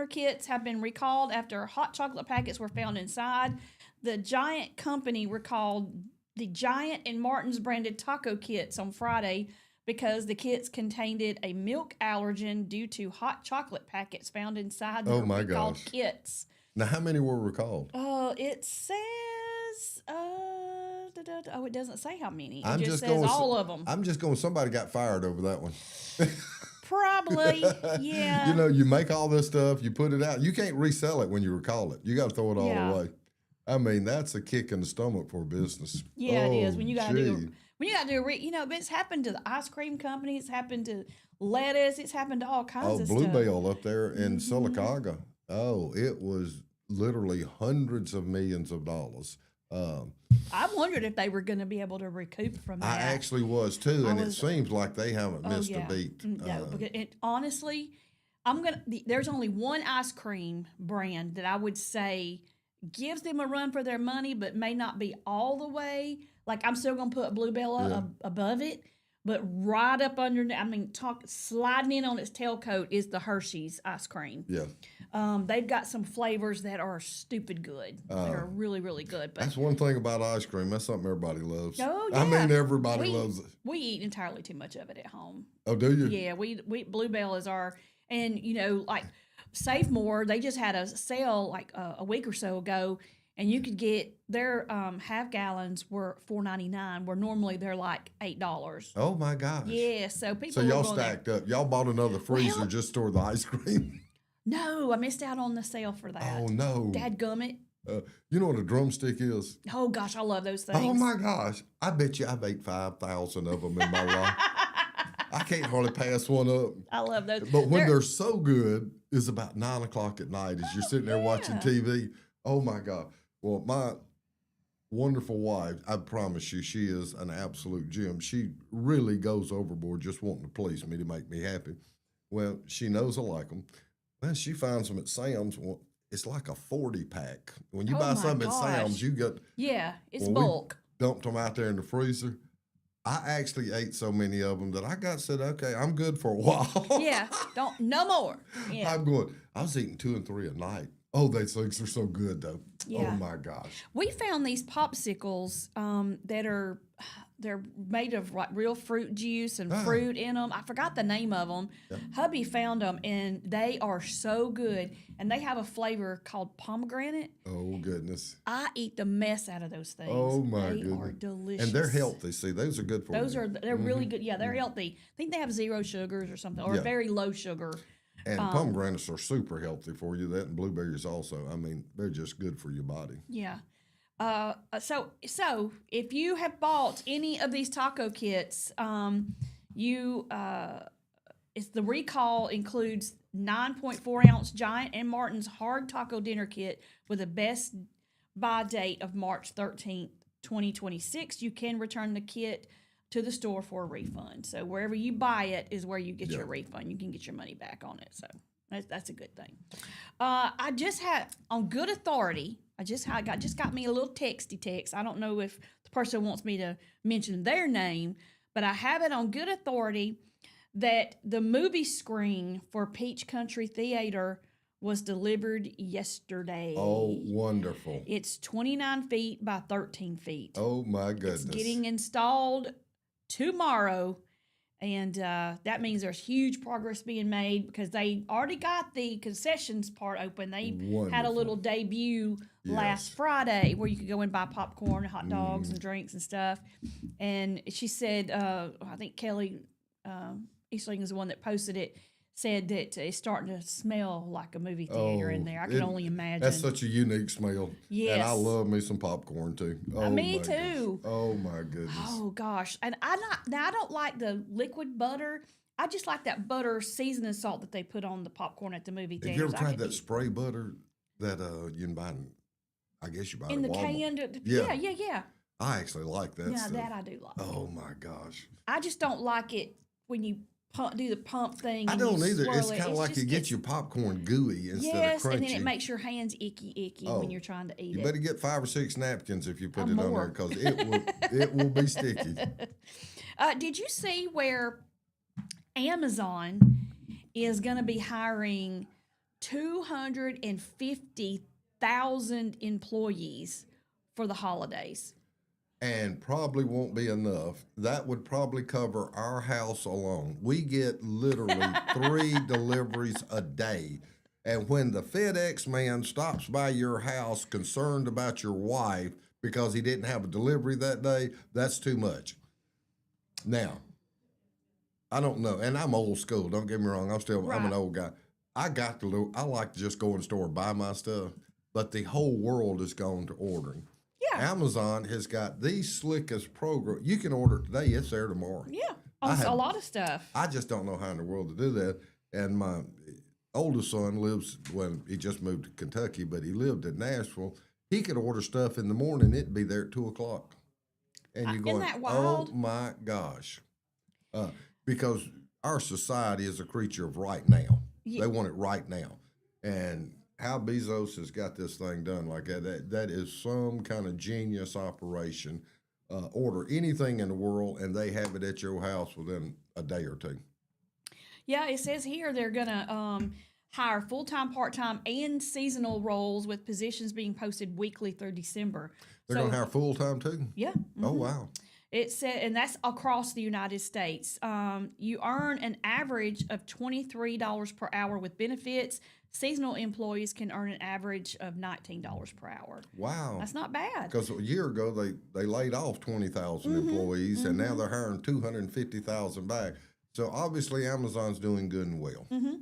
kits have been recalled after hot chocolate packets were found inside. The Giant company recalled the Giant and Martin's branded taco kits on Friday because the kits contained a milk allergen due to hot chocolate packets found inside the recalled kits. Now, how many were recalled? It says, it doesn't say how many. It just says going all of them. I'm just going, somebody got fired over that one. Probably, yeah. You know, you make all this stuff, you put it out. You can't resell it when you recall it. You got to throw it all away. I mean, that's a kick in the stomach for a business. Yeah, it is. When you got to do, but it's happened to the ice cream company. It's happened to lettuce. It's happened to all kinds of stuff. Bluebell up there in Sylacauga. Oh, it was literally hundreds of millions of dollars. I wondered if they were going to be able to recoup from that. I actually was too, and it seems like they haven't missed a beat. No, because honestly, there's only one ice cream brand that I would say gives them a run for their money, but may not be all the way. Like, I'm still going to put Bluebell above it, but right up under, sliding in on its tailcoat is the Hershey's ice cream. Yeah. They've got some flavors that are stupid good. That are really, really good. But that's one thing about ice cream. That's something everybody loves. Oh, yeah. I mean, everybody loves it. We eat entirely too much of it at home. Oh, do you? Yeah, we Bluebell is our, and like Save More, they just had a sale like a week or so ago, and you could get their half gallons were $4.99, where normally they're like $8. Oh my gosh! Yeah, so people. So y'all stacked up. Y'all bought another freezer just to store the ice cream. No, I missed out on the sale for that. Oh no! Dadgummit. You know what a drumstick is? Oh gosh, I love those things. Oh my gosh! I bet you I've ate 5,000 of them in my life. I can't hardly pass one up. I love those. But when they're so good, it's about 9 o'clock at night as you're sitting there watching TV. Oh my God. Well, my wonderful wife, I promise you, she is an absolute gem. She really goes overboard just wanting to please me to make me happy. Well, she knows I like them. Well, she finds them at Sam's. Well, it's like a 40-pack. When you buy something at Sam's, you get... Yeah, it's bulk. We dumped them out there in the freezer. I actually ate so many of them that I said, okay, I'm good for a while. Yeah, no more. Yeah. I'm going, I was eating 2 and 3 a night. Oh, those things are so good, though. Yeah. Oh, my gosh. We found these popsicles that they're made of like real fruit juice and fruit in them. I forgot the name of them. Yeah. Hubby found them, and they are so good. And they have a flavor called pomegranate. Oh, goodness. I eat the mess out of those things. Oh, my goodness. They are delicious. And they're healthy. See, those are good for you. They're really good. Yeah, they're healthy. I think they have 0 sugars or something, or very low sugar. And pomegranates are super healthy for you. That and blueberries also. I mean, they're just good for your body. Yeah. So if you have bought any of these taco kits, it's the recall includes 9.4 ounce giant and Martin's hard taco dinner kit with a best buy date of March 13th, 2026. You can return the kit to the store for a refund. So wherever you buy it is where you get your refund. You can get your money back on it. So that's a good thing. I just had on good authority. I just got me a little texty text. I don't know if the person wants me to mention their name, but I have it on good authority that the movie screen for Peach Country Theater was delivered yesterday. Oh, wonderful. It's 29 feet by 13 feet. Oh, my goodness. It's getting installed tomorrow, and that means there's huge progress being made because they already got the concessions part open. They had a little debut last Friday where you could go and buy popcorn and hot dogs and drinks and stuff. And she said, I think Kelly Eastling is the one that posted it, said that it's starting to smell like a movie theater in there. I can only imagine. That's such a unique smell. Yes. And I love me some popcorn too. Oh, me my too. Goodness. Oh my goodness. Oh gosh. And I don't like the liquid butter. I just like that butter seasoning salt that they put on the popcorn at the movie theaters. Have you ever tried that spray butter that you can buy I guess you buy in at the Walmart? can? Yeah. I actually like that stuff. That I do like. Oh my gosh. I just don't like it when you do the pump thing. I don't either. It's kind of like you get your popcorn gooey instead of crunchy. And then it makes your hands icky when you're trying to eat it. You better get 5 or 6 napkins if you put it on there because it will be sticky. Did you see where Amazon is going to be hiring 250,000 employees for the holidays? And probably won't be enough. That would probably cover our house alone. We get literally 3 deliveries a day. And when the FedEx man stops by your house concerned about your wife because he didn't have a delivery that day, that's too much. Now, I don't know. And I'm old school. Don't get me wrong. I'm an old guy. I like to just go in the store and buy my stuff. But the whole world has gone to ordering. Yeah. Amazon has got the slickest program. You can order it today. It's there tomorrow. Yeah. A lot of stuff. I just don't know how in the world to do that. And my oldest son he just moved to Kentucky, but he lived in Nashville. He could order stuff in the morning. It'd be there at 2 o'clock. And you're going, isn't that wild? Oh my gosh. Because our society is a creature of right now. Yeah. They want it right now. And how Bezos has got this thing done like that is some kind of genius operation. Order anything in the world and they have it at your house within a day or two. Yeah, it says here they're going to hire full-time, part-time, and seasonal roles with positions being posted weekly through December. They're going to hire full-time too? Yeah. Mm-hmm. Oh, wow. It said, and that's across the United States. You earn an average of $23 per hour with benefits. Seasonal employees can earn an average of $19 per hour. Wow. That's not bad. Because a year ago, they laid off 20,000 employees, and now they're hiring 250,000 back. So obviously Amazon's doing good and well. Mm-hmm.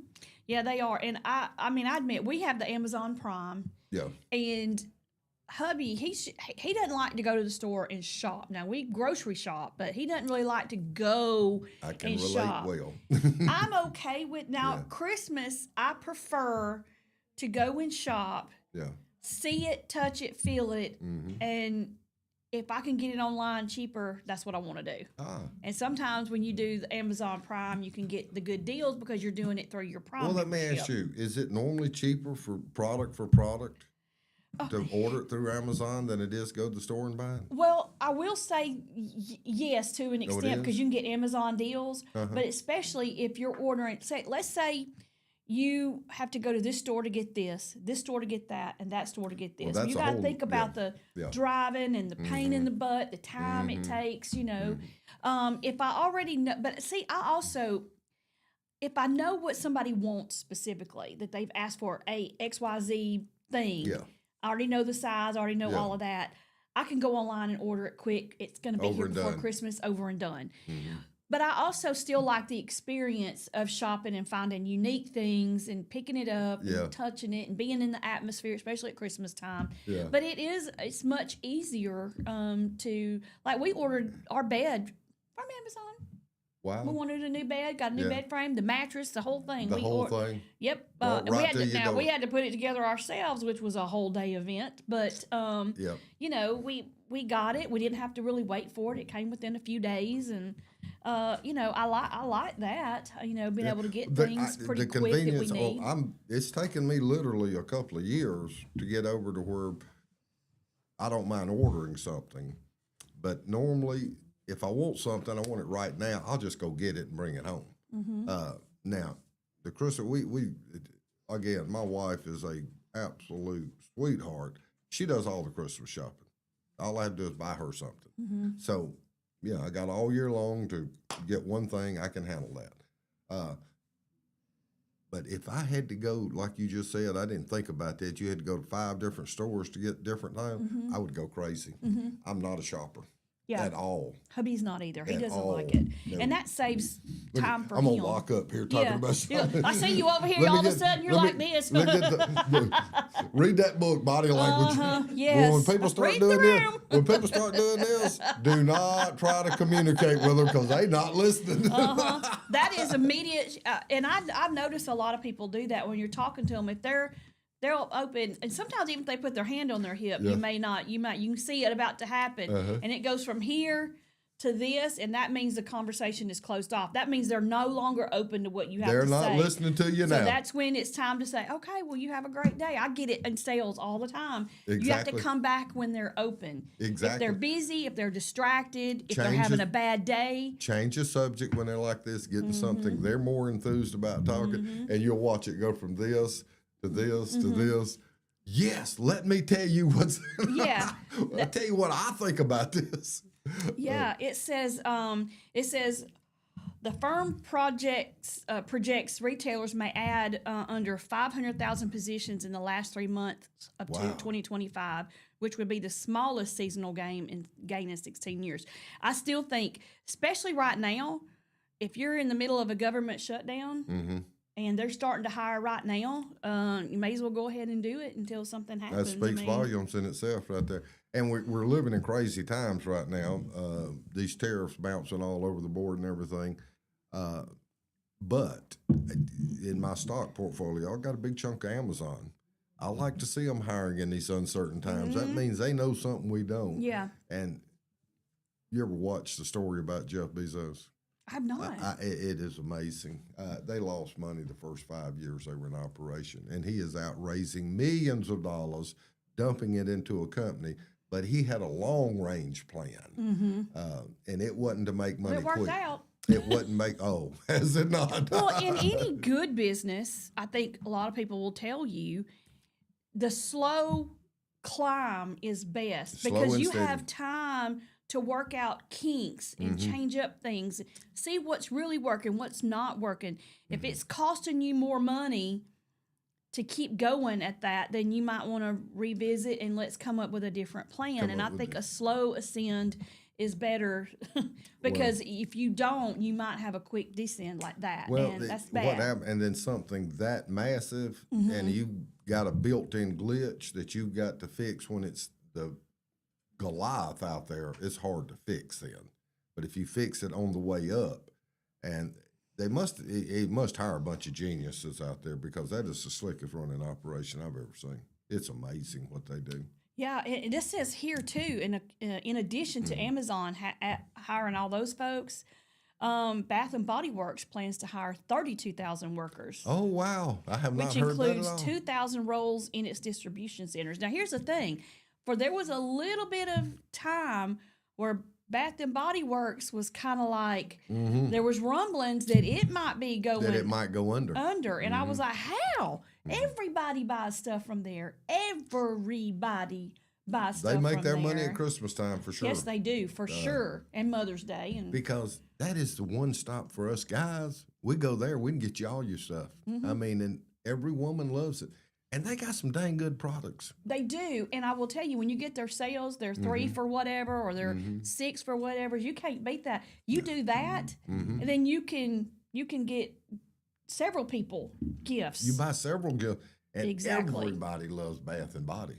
Yeah, they are. And I admit, we have the Amazon Prime. Yeah. And hubby, he doesn't like to go to the store and shop. Now, we grocery shop, but he doesn't really like to go I can and relate shop. well. I'm okay with Christmas. I prefer to go and shop, see it, touch it, feel it, and if I can get it online cheaper, that's what I want to do. And sometimes when you do the Amazon Prime, you can get the good deals because you're doing it through your Prime. Well, let me ask you, is it normally cheaper for product to order it through Amazon than it is go to the store and buy it? Well, I will say yes to an extent because you can get Amazon deals, but especially if you're ordering, let's say you have to go to this store to get this store to get that, and that store to get this. Well, you got to think about the driving and the pain in the butt, the time it takes, you know. If I already know, but see, if I know what somebody wants specifically, that they've asked for a XYZ thing, I already know the size, I already know all of that, I can go online and order it quick. It's going to be here before Christmas, over and done. But I also still like the experience of shopping and finding unique things and picking it up and touching it and being in the atmosphere, especially at Christmas time. Yeah. But it's much easier to, like we ordered our bed from Amazon. Wow. We wanted a new bed, got a new Yeah. bed frame, the mattress, the whole thing. The whole thing. Yep. Right- and we right had till to, you now go- we had to put it together ourselves, which was a whole day event. But Yep. you know, we got it. We didn't have to really wait for it. It came within a few days, and you know, I like that. You know, being able to get things pretty quick that we need. It's taken me literally a couple of years to get over to where I don't mind ordering something, but normally if I want something, I want it right now. I'll just go get it and bring it home. Now, the Christmas we again, my wife is a absolute sweetheart. She does all the Christmas shopping. All I have to do is buy her something. So, yeah, I got all year long to get one thing. I can handle that. But if I had to go, like you just said, I didn't think about that. You had to go to 5 different stores to get different things. I would go crazy. I'm not a shopper at all. Hubby's not either. He At doesn't all. like it, No. and that saves time for I'm him. gonna lock up here talking about something. I see you over here. Let me All of a get- sudden, you're let like me- this. look at read that book, Body Language. Yes. Well, when people start Read the doing this, room. when people start doing this, do not try to communicate with them because they not listening. That is immediate, and I've noticed a lot of people do that when you're talking to them. If they'll open, and sometimes even if they put their hand on their hip, Yeah. you can see it about to happen, and it goes from here to this, and that means the conversation is closed off. That means they're no longer open to what you have They're to not say. listening to you So now. that's when it's time to say, okay, well, you have a great day. I get it in sales all the time. You have to Exactly. come back when they're open. If Exactly. they're busy, if they're distracted, if they're Change having it. a bad day. Change the subject when they're like this, getting something they're more enthused about talking, and you'll watch it go from this to this to this. Yes, let me tell you what's. Yeah. I'll tell you what I think about this. Yeah, it says the firm projects retailers may add under 500,000 positions in the last 3 months of Wow. 2025, which would be the smallest seasonal gain in 16 years. I still think, especially right now, if you're in the middle of a government shutdown and they're starting to hire right now, you may as well go ahead and do it until something That happens. speaks volumes in itself right there. And we're living in crazy times right now. These tariffs bouncing all over the board and everything. But in my stock portfolio, I've got a big chunk of Amazon. I like to see them hiring in these uncertain times. That means they know something we don't. Yeah, And you ever watch the story about Jeff Bezos? I'm not. It is amazing. They lost money the first 5 years they were in operation, and he is out raising millions of dollars, dumping it into a company. But he had a long range plan, and it wasn't to make money it worked quick. out. It wasn't has it not? Well, in any good business, I think a lot of people will tell you the slow climb is best Slow because and you steady. have time to work out kinks and change up things, see what's really working, what's not working. If it's costing you more money to keep going at that, then you might want to revisit and let's come up with a different plan. And I think a slow ascend is better because if you don't, you might have a quick descend like that. Well, and that's what bad. happened, and then something that massive, and you got a built-in glitch that you've got to fix when it's the Goliath out there. It's hard to fix then, but if you fix it on the way up, and he must hire a bunch of geniuses out there because that is the slickest running operation I've ever seen. It's amazing what they do. Yeah, and this says here too. In addition to Amazon hiring all those folks, Bath and Body Works plans to hire 32,000 workers, Oh wow, I have not which heard that at includes all. 2,000 roles in its distribution centers. Now, here's the thing: for there was a little bit of time where Bath and Body Works was kind of like there was rumblings that it might be going That it might go under. and I was like, how? Everybody buys stuff from there. Everybody buys stuff They from make their there. money at Christmas time for sure. Yes, they do, for sure. And Mother's Day. And Because that is the one stop for us guys. We go there, we can get you all your stuff. I mean, and every woman loves it. And they got some dang good products. they do. And I will tell you, when you get their sales, they're 3 for whatever, or they're 6 for whatever. You can't beat that. You do that, and then you can get several people gifts. You buy several gifts, and Exactly. everybody loves Bath and Body.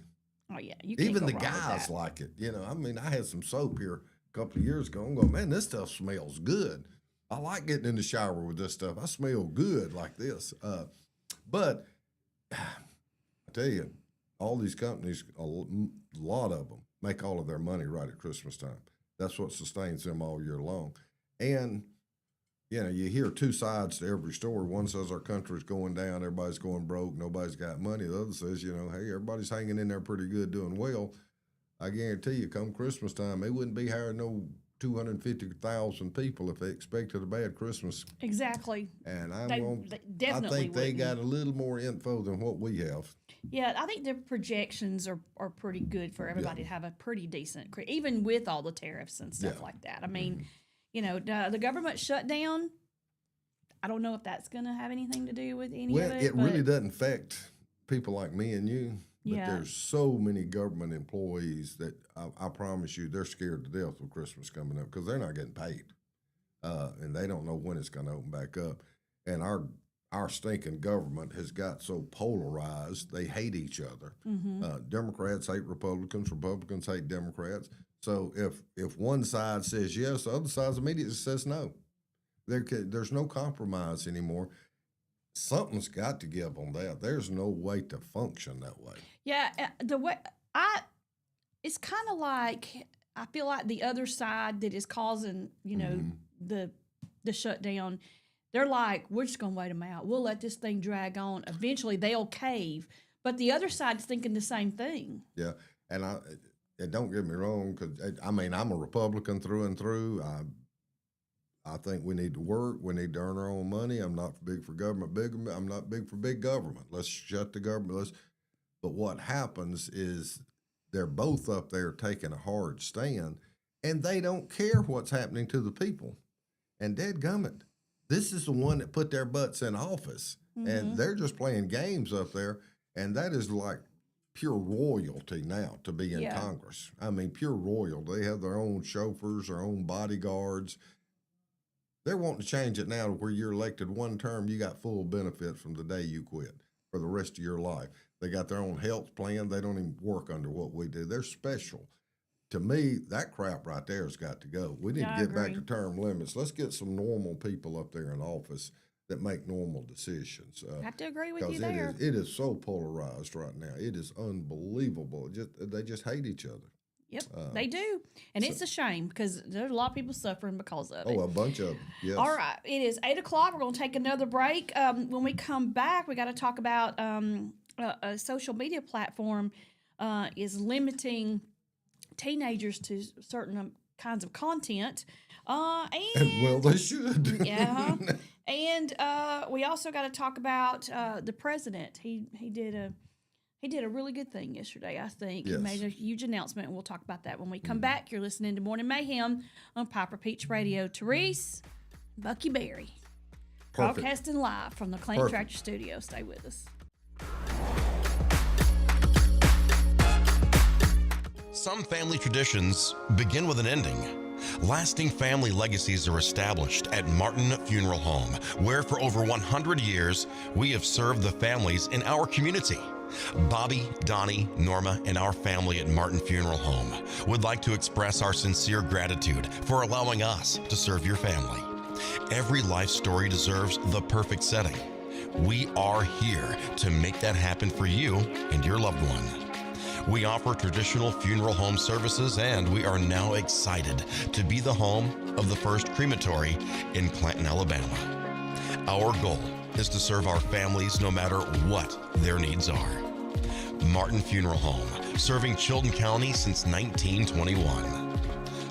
Oh yeah, you can't Even go the wrong with guys that. like it. You know, I mean, I had some soap here a couple of years ago. I'm going, man, this stuff smells good. I like getting in the shower with this stuff. I smell good like this. But I tell you, all these companies, a lot of them, make all of their money right at Christmas time. That's what sustains them all year long. And, you know, you hear two sides to every story. One says our country's going down, everybody's going broke, nobody's got money. The other says, you know, hey, everybody's hanging in there pretty good, doing well. I guarantee you, come Christmas time, they wouldn't be hiring no 250,000 people if they expected a bad Christmas. Exactly. And They definitely I think they wouldn't. got a little more info than what we have. Yeah, I think the projections are pretty good for everybody to have a pretty decent, even with all the tariffs and stuff like that. I mean, you know, the government shutdown, I don't know if that's going to have anything to do with any of it. It really doesn't affect people like me and you. But Yeah. there's so many government employees that I promise you they're scared to death with Christmas coming up because they're not getting paid. And they don't know when it's going to open back up. And our stinking government has got so polarized, they hate each other. Democrats hate Republicans, Republicans hate Democrats. So if one side says yes, the other side immediately says no. There's no compromise anymore. Something's got to give on that. There's no way to function that way. Yeah, it's kind of like I feel like the other side that is causing, you know, the shutdown. They're like, we're just gonna wait them out. We'll let this thing drag on. Eventually, they'll cave. But the other side's thinking the same thing. Yeah, and don't get me wrong, because I mean I'm a Republican through and through. I think we need to work. We need to earn our own money. I'm not big for government. I'm not big for big government. Let's shut the government. But what happens is they're both up there taking a hard stand, and they don't care what's happening to the people. And dadgummit, this is the one that put their butts in office, and they're just playing games up there, and that is like pure royalty now to be in Congress. I mean, pure royal. They have their own chauffeurs, their own bodyguards. They're wanting to change it now to where you're elected one term, you got full benefits from the day you quit for the rest of your life. They got their own health plan. They don't even work under what we do. They're special. To me, that crap right there has got to go. We need to get back to term limits. Let's get some normal people up there in office that make normal decisions. I have to agree with you there. It is so polarized right now. It is unbelievable. They just hate each other. Yep, they do. And it's a shame because there's a lot of people suffering because of it. Oh, a bunch of them, yes. All right, it is 8 o'clock. We're going to take another break. When we come back, we got to talk about a social media platform is limiting teenagers to certain kinds of content. And well, they should. Yeah. And we also got to talk about the president. He did a really good thing yesterday, I think. Yes. He made a huge announcement, and we'll talk about that when we come back. You're listening to Morning Mayhem on Piper Peach Radio. Therese, Bucky Berry, broadcasting live from the Clanton Tractor Studio. Stay with us. Some family traditions begin with an ending. Lasting family legacies are established at Martin Funeral Home, where for over 100 years, we have served the families in our community. Bobby, Donnie, Norma, and our family at Martin Funeral Home would like to express our sincere gratitude for allowing us to serve your family. Every life story deserves the perfect setting. We are here to make that happen for you and your loved one. We offer traditional funeral home services, and we are now excited to be the home of the first crematory in Clanton, Alabama. Our goal is to serve our families no matter what their needs are. Martin Funeral Home, serving Chilton County since 1921.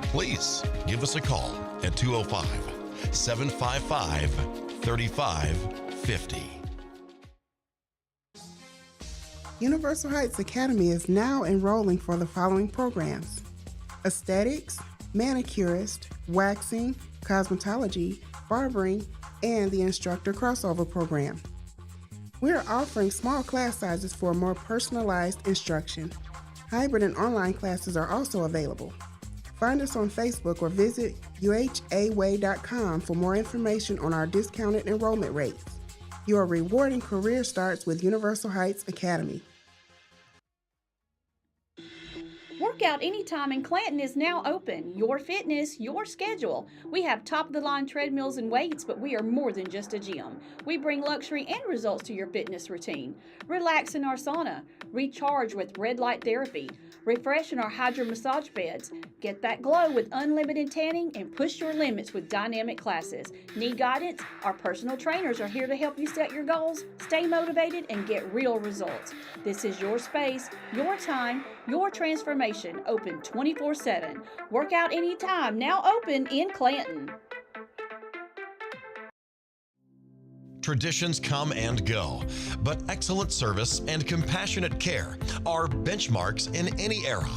Please give us a call at 205-755-3550. Universal Heights Academy is now enrolling for the following programs: aesthetics, manicurist, waxing, cosmetology, barbering, and the instructor crossover program. We are offering small class sizes for more personalized instruction. Hybrid and online classes are also available. Find us on Facebook or visit uhaway.com for more information on our discounted enrollment rates. Your rewarding career starts with Universal Heights Academy. Workout Anytime in Clanton is now open. Your fitness, your schedule. We have top-of-the-line treadmills and weights, but we are more than just a gym. We bring luxury and results to your fitness routine. Relax in our sauna. Recharge with red light therapy. Refresh in our hydro massage beds. Get that glow with unlimited tanning and push your limits with dynamic classes. Need guidance? Our personal trainers are here to help you set your goals, stay motivated, and get real results. This is your space, your time, your transformation, open 24/7. Workout Anytime, now open in Clanton. Traditions come and go, but excellent service and compassionate care are benchmarks in any era.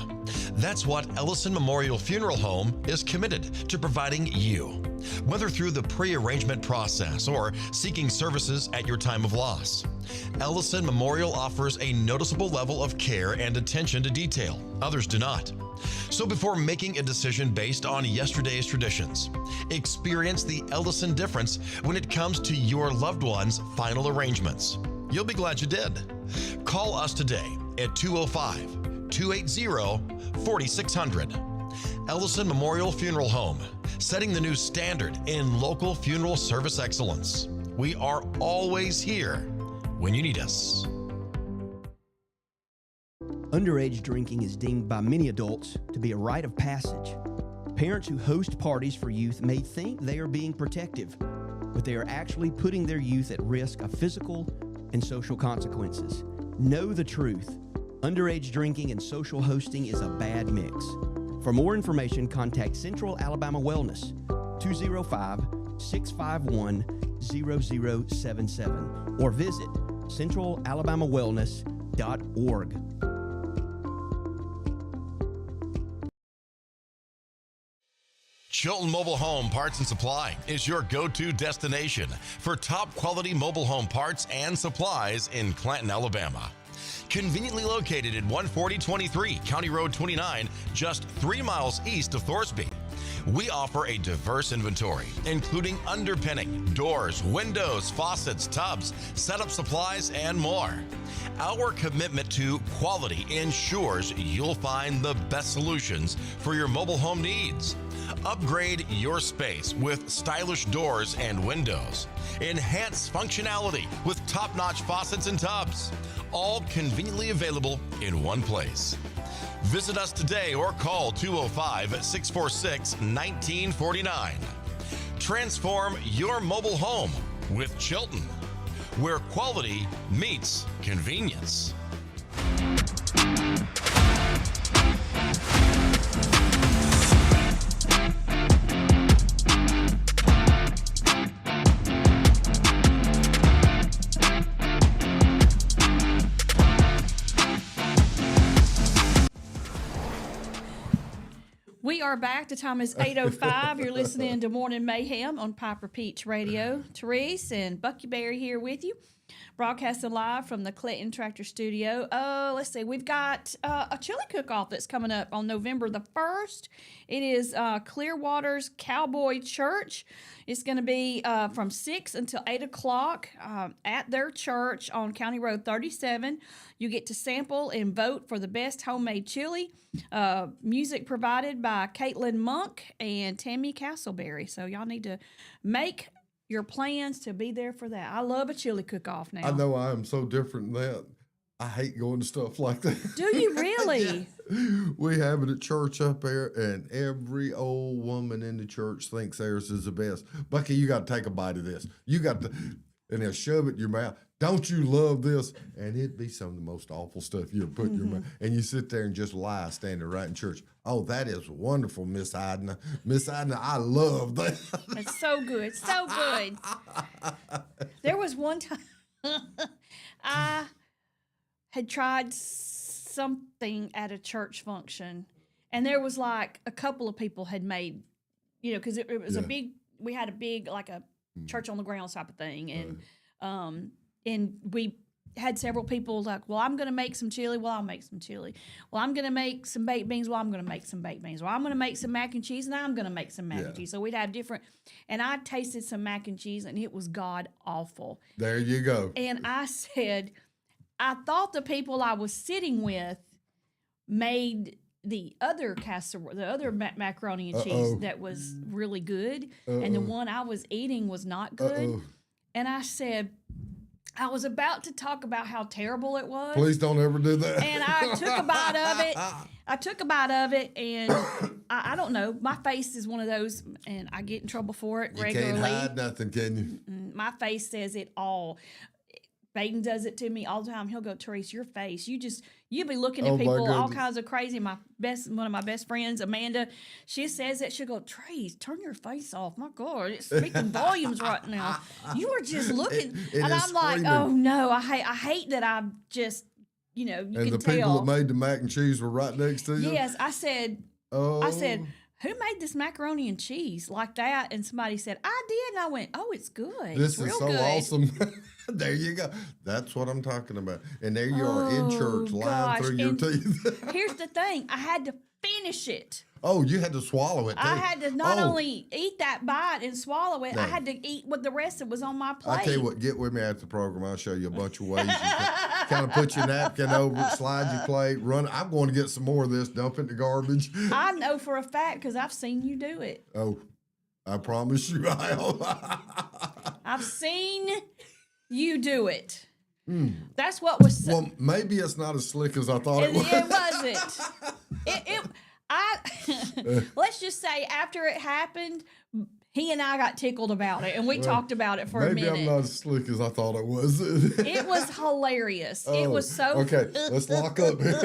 That's what Ellison Memorial Funeral Home is committed to providing you, whether through the pre-arrangement process or seeking services at your time of loss. Ellison Memorial offers a noticeable level of care and attention to detail. Others do not. So before making a decision based on yesterday's traditions, experience the Ellison difference when it comes to your loved one's final arrangements. You'll be glad you did. Call us today at 205-280-4600. Ellison Memorial Funeral Home, setting the new standard in local funeral service excellence. We are always here when you need us. Underage drinking is deemed by many adults to be a rite of passage. Parents who host parties for youth may think they are being protective, but they are actually putting their youth at risk of physical and social consequences. Know the truth. Underage drinking and social hosting is a bad mix. For more information, contact Central Alabama Wellness, 205-651-0077, or visit centralalabamawellness.org. Chilton Mobile Home Parts and Supply is your go-to destination for top quality mobile home parts and supplies in Clanton, Alabama. Conveniently located at 14023 County Road 29, just 3 miles east of Thorsby. We offer a diverse inventory, including underpinning, doors, windows, faucets, tubs, setup supplies, and more. Our commitment to quality ensures you'll find the best solutions for your mobile home needs. Upgrade your space with stylish doors and windows. Enhance functionality with top-notch faucets and tubs. All conveniently available in one place. Visit us today or call 205-646-1949. Transform your mobile home with Chilton, where quality meets convenience. We are back. The time is 8:05. You're listening to Morning Mayhem on Piper Peach Radio. Therese and Bucky Berry here with you, broadcasting live from the Clinton Tractor Studio. Let's see. We've got a chili cook-off that's coming up on November the 1st. It is Clearwater's Cowboy Church. It's going to be from 6 until 8 o'clock at their church on County Road 37. You get to sample and vote for the best homemade chili. Music provided by Caitlin Monk and Tammy Castleberry. So y'all need to make your plans to be there for that. I love a chili cook-off now. I know I am so different than that. I hate going to stuff like that. Do you really? Yeah. We have it at church up there, and every old woman in the church thinks theirs is the best. Bucky, you got to take a bite of this. You got to, and they'll shove it in your mouth. Don't you love this? And it'd be some of the most awful stuff you ever put in your mouth. And you sit there and just lie standing right in church. Oh, that is wonderful, Miss Idna. Miss Idna, I love that. It's so good. So good. There was one time I had tried something at a church function, and there was like a couple of people had made, because it was we had a big, like a church on the grounds type of thing. And, and we had several people like, well, I'm going to make some chili. Well, I'll make some chili. Well, I'm going to make some baked beans. Well, I'm going to make some baked beans. Well, I'm going to make some mac and cheese, and I'm going to make some mac and cheese. So we'd have different, and I tasted some mac and cheese, and it was god awful. There you go. And I said, I thought the people I was sitting with made the other casserole, the other macaroni and cheese that was really good, and the one I was eating was not good. And I said, I was about to talk about how terrible it was. Please don't ever do that. And I took a bite of it. And I don't know. My face is one of those, and I get in trouble for it regularly. You can't hide nothing, can you? My face says it all. Baden does it to me all the time. He'll go, Therese, your face. You be looking at people all kinds of crazy. One of my best friends, Amanda, she says that. She'll go, Therese, turn your face off. My God, it's speaking volumes right now. You were just looking. And I'm screaming. like, oh no, I hate that I'm just, you can tell. And the people that made the mac and cheese were right next to you? Yes, I said, who made this macaroni and cheese like that? And somebody said, I did. And I went, oh, it's good. This it's is real so good. awesome. There you go. That's what I'm talking about. And there you are in church, lying through your teeth. Here's the thing. I had to finish it. Oh, you had to swallow it, too. I had to not only eat that bite and swallow it, I had to eat what the rest that was on my plate. I tell you what, get with me after the program. I'll show you a bunch of ways. You can kind of put your napkin over it, slide your plate, run. I'm going to get some more of this, dump it in the garbage. I know for a fact because I've seen you do it. Oh, I promise you I will. I've seen you do it. That's what was. Well, maybe it's not as slick as I thought it was. It wasn't. Let's just say after it happened, he and I got tickled about it, and we talked about it for a minute. Maybe I'm not as slick as I thought it was. It was hilarious. It was so. Okay, let's lock up here.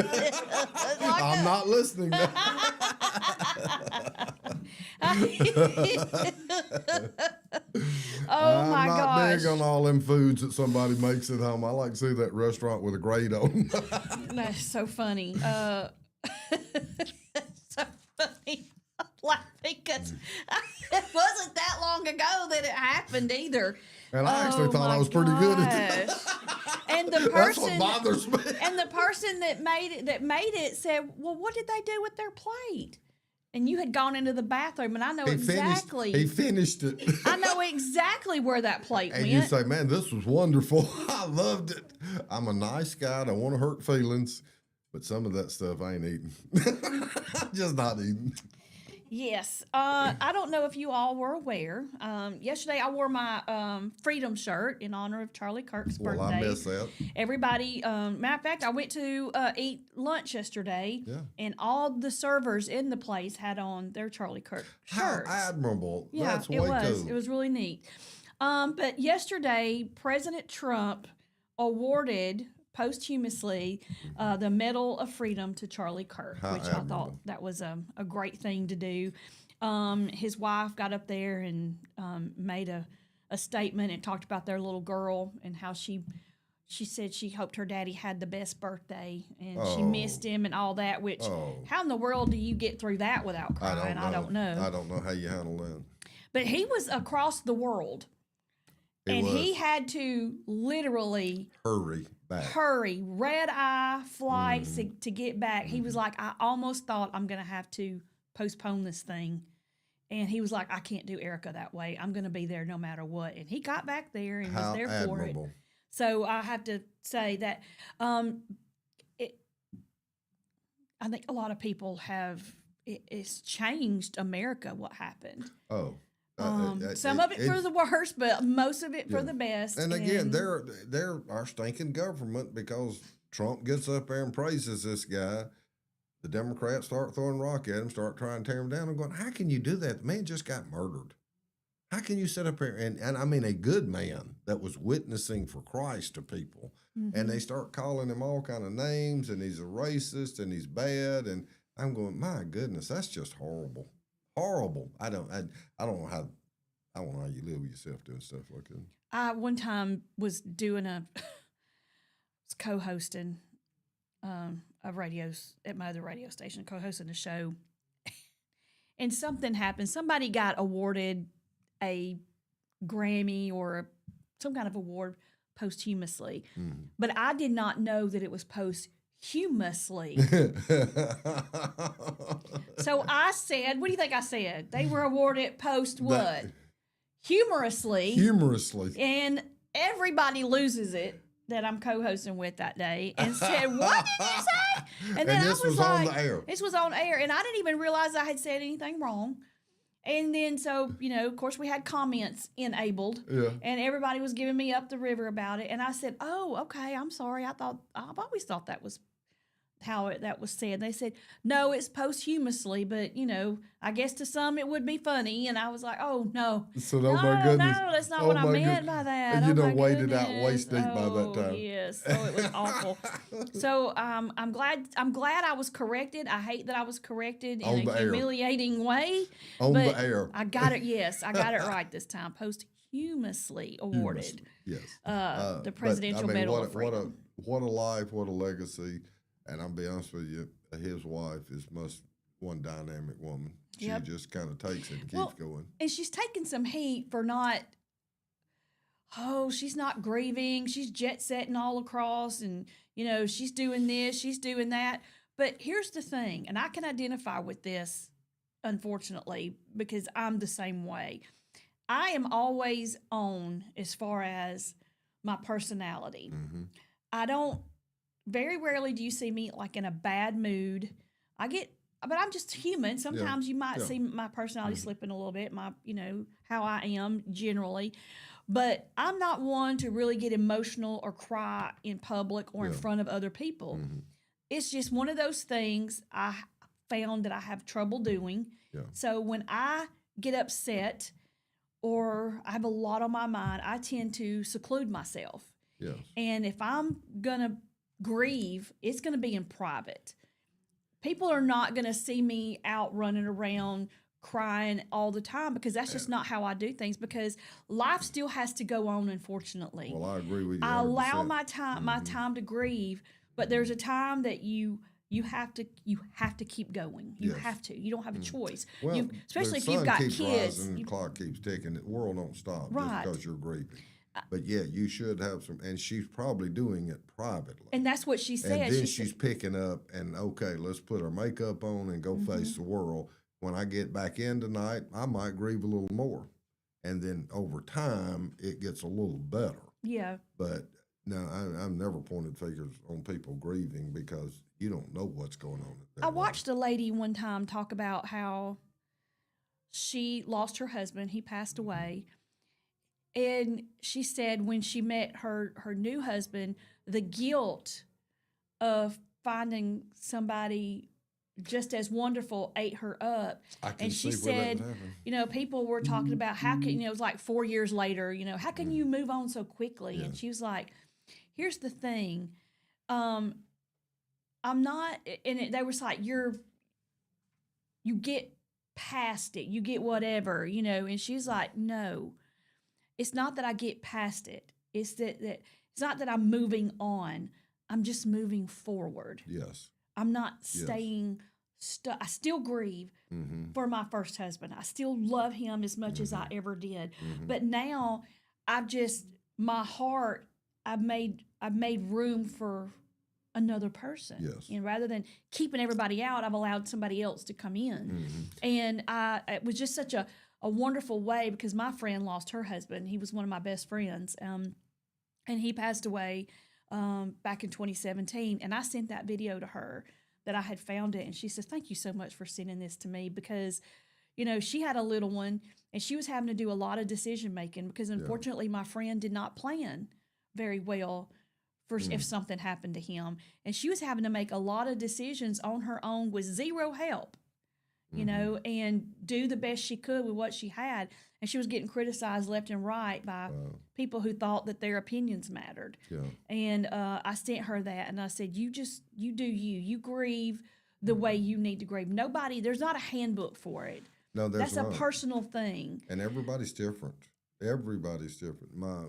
I'm not listening now. Oh my gosh. I'm not big on all them foods that somebody makes at home. I like to see that restaurant with a grate on. That's so funny. So funny. I'm laughing because it wasn't that long ago that it happened either. And I actually thought I was pretty good at it. And the person, that's what bothers me. And the person that made it said, "Well, what did they do with their plate?" And you had gone into the bathroom, and I know exactly. He finished it. I know exactly where that plate and went. You say, man, this was wonderful. I loved it. I'm a nice guy. I don't want to hurt feelings. But some of that stuff I ain't eating. Just not eating. Yes. I don't know if you all were aware. Yesterday I wore my Freedom shirt in honor of Charlie Kirk's birthday. Well, I missed that. Everybody, matter of fact, I went to eat lunch yesterday, and all the servers in the place had on their Charlie Kirk shirts. How admirable. Yeah, That's way cool. It was really neat. But yesterday, President Trump awarded posthumously the Medal of Freedom to Charlie Kirk, which I thought that was a great thing to do. His wife got up there and made a statement and talked about their little girl and how she said she hoped her daddy had the best birthday and she missed him and all that, which how in the world do you get through that without crying? I don't know. I don't know how you handle that. But he was across the world. He had to literally hurry, red eye flights to get back. He was like, I almost thought I'm going to have to postpone this thing. And he was like, I can't do Erica that way. I'm going to be there no matter what. And he got back there and was there for it. So I have to say that I think a lot of people have, it's changed America, what happened. Some of it for the worst, but most of it for the best. And again, they're our stinking government because Trump gets up there and praises this guy. The Democrats start throwing rock at him, start trying to tear him down. I'm going, how can you do that? The man just got murdered. How can you sit up here and I mean a good man that was witnessing for Christ to people, and they start calling him all kind of names, and he's a racist and he's bad, and I'm going, my goodness, that's just horrible. Horrible. I don't know how you live with yourself doing stuff like that. I one time was doing co-hosting of radios at my other radio station, co-hosting a show, and something happened. Somebody got awarded a Grammy or some kind of award posthumously, but I did not know that it was posthumously. So I said, what do you think I said? They were awarded post what? Humorously. Humorously. And everybody loses it. that I'm co-hosting with that day and said, "What did you say?" And then this I was on the air. This was on air, and I didn't even realize I had said anything wrong. And then, so, of course, we had comments enabled, and everybody was giving me up the river about it. And I said, "Oh, okay, I'm sorry. I've always thought that was how that was said." They said, "No, it's posthumously, but I guess to some it would be funny." And I was like, "Oh no, So, no, my goodness, no, that's not what I meant by that." And you my waded out goodness. waist deep by that time. Yes, so it was awful. So I'm glad I was corrected. I hate that I was corrected On in the a air. humiliating way. On but the air. I got it. Yes, I got it right this time. Posthumously awarded. Yes. The Presidential Medal of Freedom. What a life, what a legacy. And I'll be honest with you, his wife is one dynamic woman. She Yep. just kind of takes it and keeps going. And she's taking some heat for she's not grieving. She's jet setting all across and, she's doing this, she's doing that. But here's the thing, and I can identify with this, unfortunately, because I'm the same way. I am always on as far as my personality. Mm-hmm. Very rarely do you see me like in a bad mood. But I'm just human. Sometimes you might see my personality slipping a little bit, how I am generally. But I'm not one to really get emotional or cry in public or in front of other people. Mm-hmm. It's just one of those things I found that I have trouble doing. Yeah. So when I get upset or I have a lot on my mind, I tend to seclude myself. Yes. And if I'm going to grieve, it's going to be in private. People are not going to see me out running around crying all the time because that's just not how I do things, because life still has to go on, unfortunately. Well, I agree with you. I 100%. allow my time to grieve, but there's a time that you have to keep going. You Yes. have to. You don't have a choice. Well, Especially the if you've sun got keeps kids. rising, the clock keeps ticking. The world don't stop Right. just because you're grieving. But yeah, you should have some, and she's probably doing it privately. And that's what she said. And then She she's picking up and, okay, let's put our makeup on and go face the world. When I get back in tonight, I might grieve a little more. And then over time, it gets a little better. Yeah. But no, I've never pointed fingers on people grieving because you don't know what's going on. I watched a lady one time talk about how she lost her husband. He passed away. And she said when she met her new husband, the guilt of finding somebody just as wonderful ate her up. And she said, people were talking about how can, it was like 4 years later, how can you move on so quickly? Yeah. And she was like, here's the thing. I'm not, and they was like, you get past it, you get whatever, and she's like, no, it's not that I get past it. It's that it's not that I'm moving on. I'm just moving forward. Yes. I'm not staying stuck. I still grieve for my first husband. I still love him as much as I ever did. But now I've made room for another person. Yes. And rather than keeping everybody out, I've allowed somebody else to come in. And it was just such a wonderful way, because my friend lost her husband. He was one of my best friends. And he passed away back in 2017. And I sent that video to her that I had found it. And she says, thank you so much for sending this to me, because, she had a little one and she was having to do a lot of decision making because unfortunately my friend did not plan very well for if something happened to him. And she was having to make a lot of decisions on her own with zero help. And do the best she could with what she had. And she was getting criticized left and right by people who thought that their opinions mattered. Yeah. And I sent her that, and I said, you do you grieve the way you need to grieve. There's not a handbook for it. No, that's a personal thing. And everybody's different. Everybody's different. My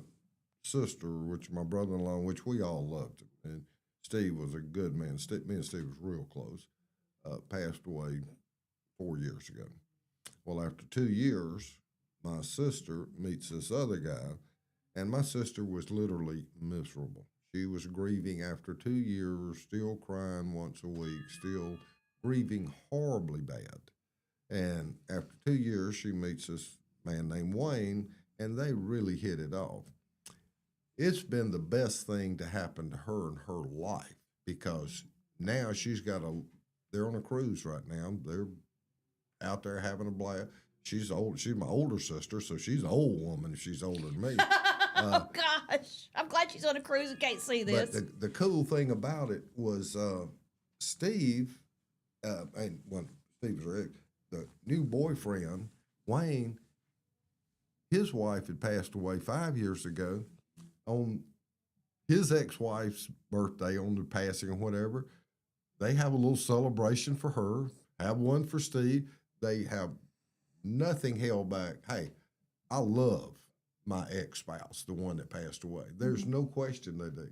sister, which my brother-in-law, which we all loved, and Steve was a good man. Me and Steve was real close. Passed away 4 years ago. Well, after 2 years, my sister meets this other guy, and my sister was literally miserable. She was grieving after 2 years, still crying once a week, still grieving horribly bad. And after 2 years, she meets this man named Wayne, and they really hit it off. it's been the best thing to happen to her in her life, because now they're on a cruise right now. They're out there having a blast. She's old. She's my older sister, so she's an old woman if she's older than me. Oh, gosh. I'm glad she's on a cruise and can't see this. But the cool thing about it was Steve, and when Steve was the new boyfriend, Wayne, his wife had passed away 5 years ago. On his ex-wife's birthday, on the passing or whatever, they have a little celebration for her, have one for Steve. They have nothing held back. Hey, I love my ex-spouse, the one that passed away. There's no question they do.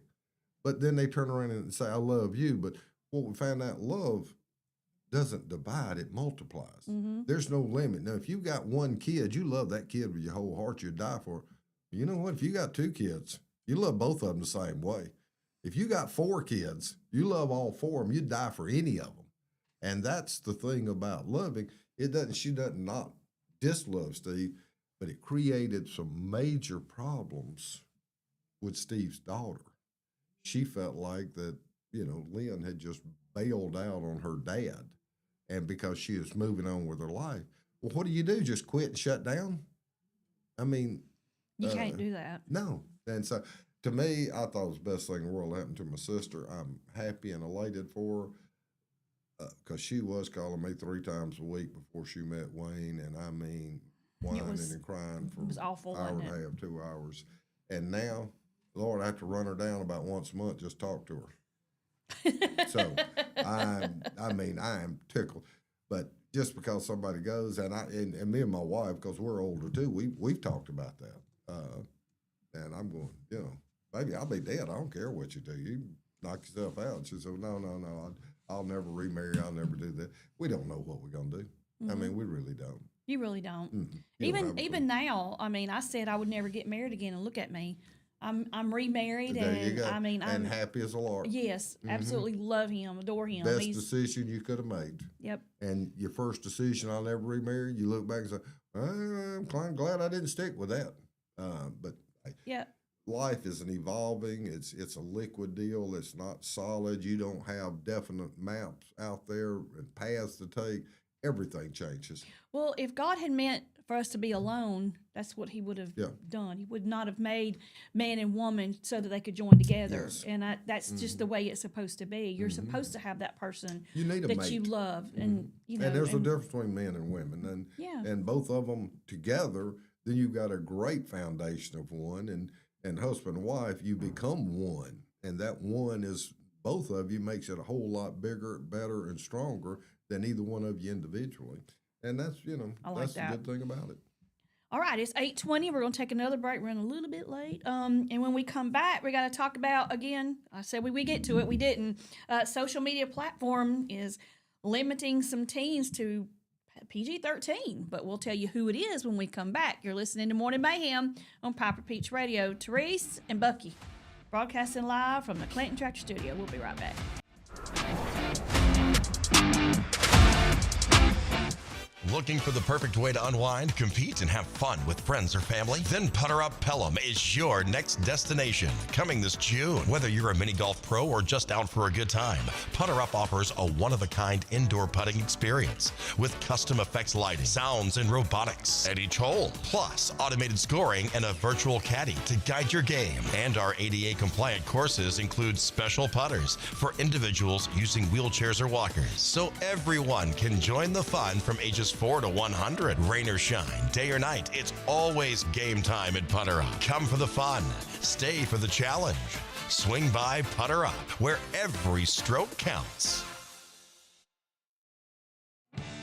But then they turn around and say, I love you. But what we found out, love doesn't divide, it multiplies. There's no limit. Now, if you got one kid, you love that kid with your whole heart, you'd die for it. You know what? If you got 2 kids, you love both of them the same way. If you got 4 kids, you love all 4 of them, you'd die for any of them. And that's the thing about loving. She doesn't not dislove Steve, but it created some major problems with Steve's daughter. She felt like that, Lynn had just bailed out on her dad, and because she was moving on with her life. Well, what do? Just quit and shut down? I mean, you can't do that. No. And so, to me, I thought it was the best thing in the world happened to my sister. I'm happy and elated for her, because she was calling me 3 times a week before she met Wayne, and I mean, whining and crying for was awful, an hour and wasn't a half, 2 hours. And now, Lord, I have to run her down about once a month, just talk to her. So I am tickled. But just because somebody goes, and me and my wife, because we're older too, we've talked about that. And I'm going, baby, I'll be dead. I don't care what you do. You knock yourself out. She said, no, I'll never remarry. I'll never do that. We don't know what we're going to do. I mean, we really don't. You really don't. Mm-hmm. Even now, I mean, I said I would never get married again, and look at me. I'm remarried, There you and go. I mean, I'm happy as a lark. Yes, absolutely love him, adore him. Best decision you could have made. Yep. And your first decision, I'll never remarry. You look back and say, I'm glad I didn't stick with that. But Yeah. life is an evolving. It's a liquid deal. It's not solid. You don't have definite maps out there and paths to take. Everything changes. Well, if God had meant for us to be alone, that's what he would have done. He would not have made man and woman so that they could join together. Yes. And that's just the way it's supposed to be. You're supposed to have that person You need a that mate. you love. And, And there's a difference between men and women. And both of them together, then you've got a great foundation of one. And husband and wife, you become one. And that one is, both of you, makes it a whole lot bigger, better, and stronger than either one of you individually. And that's, that's the good thing about it. All right, it's 8:20. We're going to take another break. We're running a little bit late. And when we come back, we got to talk about, again, I said we get to it. We didn't. Social media platform is limiting some teens to PG-13. But we'll tell you who it is when we come back. You're listening to Morning Mayhem on Piper Peach Radio. Therese and Bucky broadcasting live from the Clinton Tractor Studio. We'll be right back. Looking for the perfect way to unwind, compete, and have fun with friends or family? Then Putter Up Pelham is your next destination. Coming this June. Whether you're a mini golf pro or just out for a good time, Putter Up offers a one-of-a-kind indoor putting experience with custom effects lighting, sounds, and robotics at each hole. Plus, automated scoring and a virtual caddy to guide your game. And our ADA-compliant courses include special putters for individuals using wheelchairs or walkers. So everyone can join the fun from ages 4 to 100. Rain or shine, day or night, it's always game time at Putter Up. Come for the fun, stay for the challenge. Swing by Putter Up, where every stroke counts.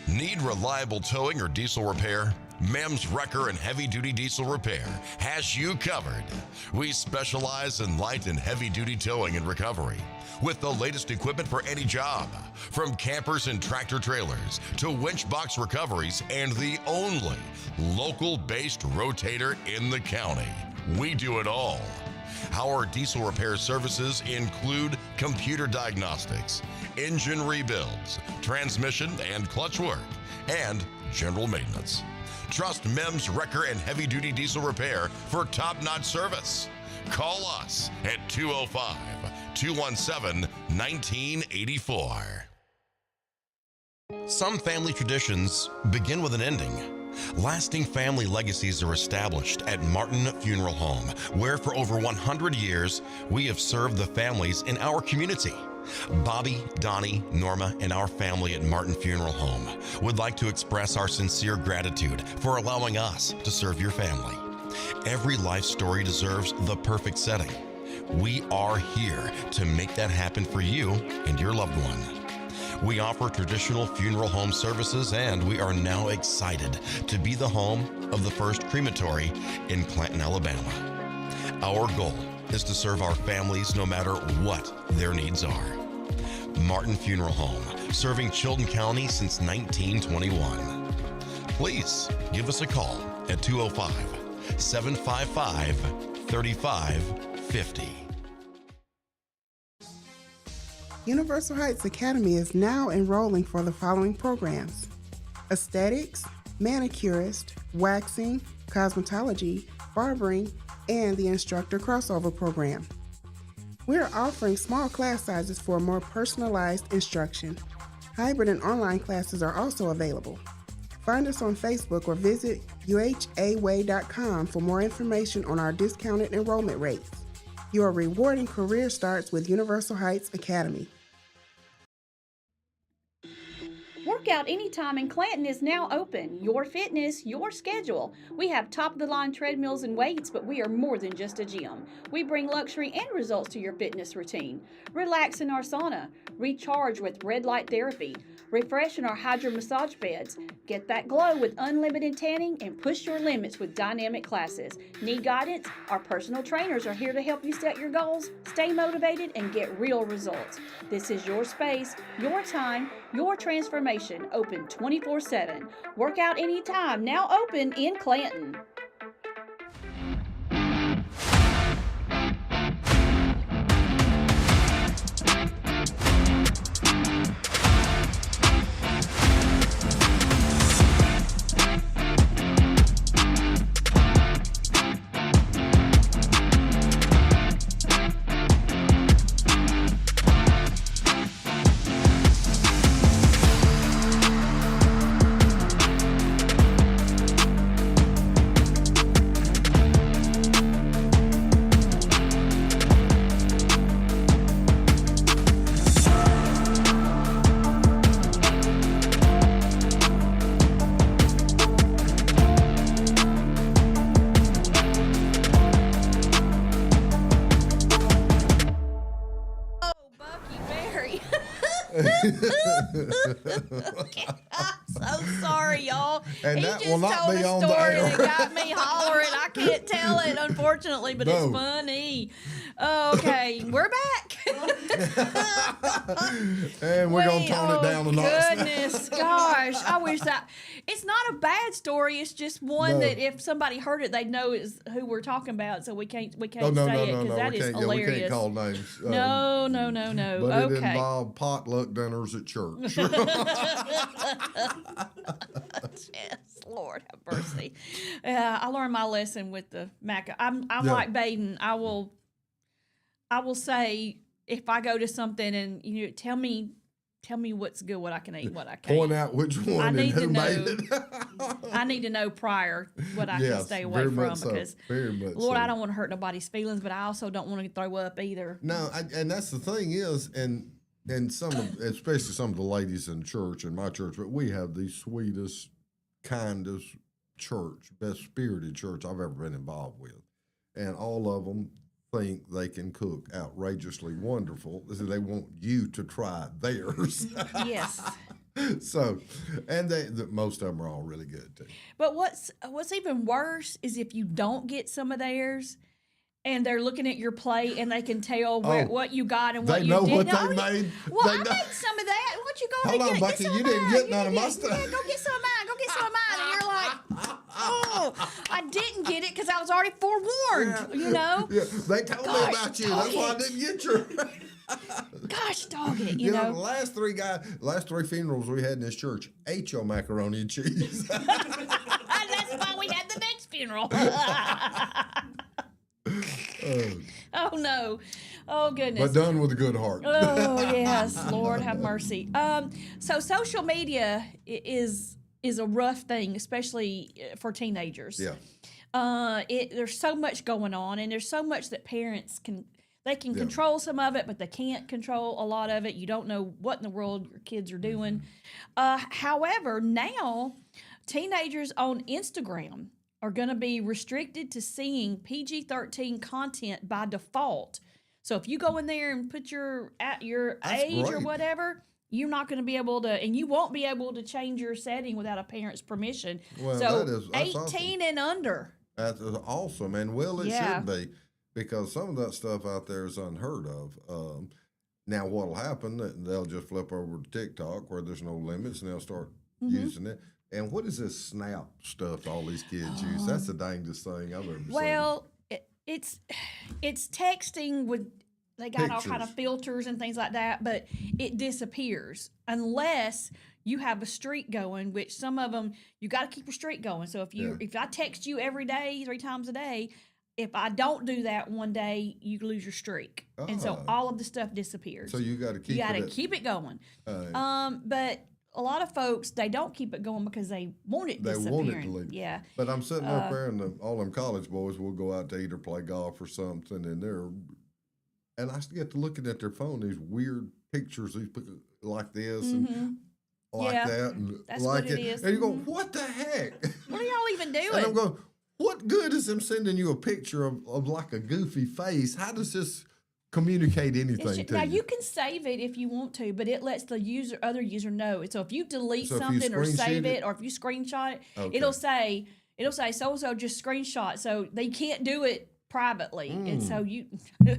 Need reliable towing or diesel repair? MEMS Wrecker and Heavy Duty Diesel Repair has you covered. We specialize in light and heavy duty towing and recovery with the latest equipment for any job, from campers and tractor trailers to winch box recoveries, and the only local-based rotator in the county. We do it all. Our diesel repair services include computer diagnostics, engine rebuilds, transmission and clutch work, and general maintenance. Trust MEMS Wrecker and Heavy Duty Diesel Repair for top-notch service. Call us at 205-217-1984. Some family traditions begin with an ending. Lasting family legacies are established at Martin Funeral Home, where for over 100 years, we have served the families in our community. Bobby, Donnie, Norma, and our family at Martin Funeral Home would like to express our sincere gratitude for allowing us to serve your family. Every life story deserves the perfect setting. We are here to make that happen for you and your loved one. We offer traditional funeral home services, and we are now excited to be the home of the first crematory in Clanton, Alabama. Our goal is to serve our families no matter what their needs are. Martin Funeral Home, serving Chilton County since 1921. Please give us a call at 205-755-3550. Universal Heights Academy is now enrolling for the following programs: aesthetics, manicurist, waxing, cosmetology, barbering, and the instructor crossover program. We're offering small class sizes for more personalized instruction. Hybrid and online classes are also available. Find us on Facebook or visit uhaway.com for more information on our discounted enrollment rates. Your rewarding career starts with Universal Heights Academy. Workout Anytime in Clanton is now open. Your fitness, your schedule. We have top-of-the-line treadmills and weights, but we are more than just a gym. We bring luxury and results to your fitness routine. Relax in our sauna. Recharge with red light therapy. Refresh in our hydro massage beds. Get that glow with unlimited tanning and push your limits with dynamic classes. Need guidance? Our personal trainers are here to help you set your goals, stay motivated, and get real results. This is your space, your time, your transformation, open 24/7. Workout Anytime, now open in Clanton. I'm so sorry, y'all. And he that just will not told be a on the story air. that got me hollering. I can't tell it, unfortunately, but it's No. funny. Okay, we're back. And we're going to tone it down a notch. Goodness, gosh. I wish that. It's not a bad story. It's just one No. that if somebody heard it, they'd know is who we're talking about. So we can't Oh, say no, it no, because no. that We is can't, we hilarious. can't call names. No. But it Okay. involved potluck dinners at church. Yes, Lord have mercy. I learned my lesson with the maca. I'm Yeah. like Baden. I will say if I go to something and tell me what's good, what I can eat, what I can't. Point out which one I and need to who made know. it. I need to know prior what I can Yes, stay away very from much so. because Very much Lord, so. I don't want to hurt nobody's feelings, but I also don't want to throw up either. No, and that's the thing is, and especially some of the ladies in church, in my church, but we have the sweetest, kindest church, best spirited church I've ever been involved with. And all of them think they can cook outrageously wonderful. They want you to try theirs. Yes. So, and most of them are all really good too. But what's even worse is if you don't get some of theirs and they're looking at your plate and they can tell what you got and what They you know didn't. what they made. Well, They I know. made some of that. Why don't you go Hold ahead on, and Bucky, get some you of didn't mine? get none of my stuff. Yeah, go get some of mine. Go get some of mine. And you're like, oh, I didn't get it because I was already forewarned, Yeah, they told me Gosh, about you. That's why I dog it. didn't get your. gosh dog it, You know, the last three funerals we had in this church ate your macaroni and cheese. That's why we had the next funeral. Oh no. Oh goodness. But done with a good heart. Oh yes, Lord have mercy. So social media is a rough thing, especially for teenagers. Yeah. There's so much going on, and there's so much that parents can control some of it, but they can't control a lot of it. You don't know what in the world your kids are doing. However, now teenagers on Instagram are going to be restricted to seeing PG-13 content by default. So if you go in there and put your age or whatever, you're not going to be able to, and you won't be able to change your setting without a parent's permission. Well, so that's 18 awesome. and under. That's awesome, and it should be, because some of that stuff out there is unheard of. Now, what'll happen? They'll just flip over to TikTok where there's no limits, and they'll start using it. And what is this Snap stuff all these kids use? That's the dangest thing I've ever seen. Well, it's texting with, they got all kind of Pictures. filters and things like that, but it disappears unless you have a streak going, which some of them, you got to keep a streak going. So if I text you every day, 3 times a day, if I don't do that one day, you lose your streak. And so all of the stuff disappears. So you got to keep You got to it. keep it going. But a lot of folks, they don't keep it going because they want it They disappearing. want it to leave. Yeah. But I'm sitting up there, and all them college boys will go out to eat or play golf or something, and I get to looking at their phone, these weird pictures, these like this and like that, and That's like what it is. And you go, what the heck? What are y'all even doing? And I'm going, what good is them sending you a picture of like a goofy face? How does this communicate anything to now you? you can save it if you want to, but it lets the other user know. So if you delete So if you something or save screenshot it- or if you screenshot it, Okay. it'll say so and so just screenshot. So they can't do it privately, and so you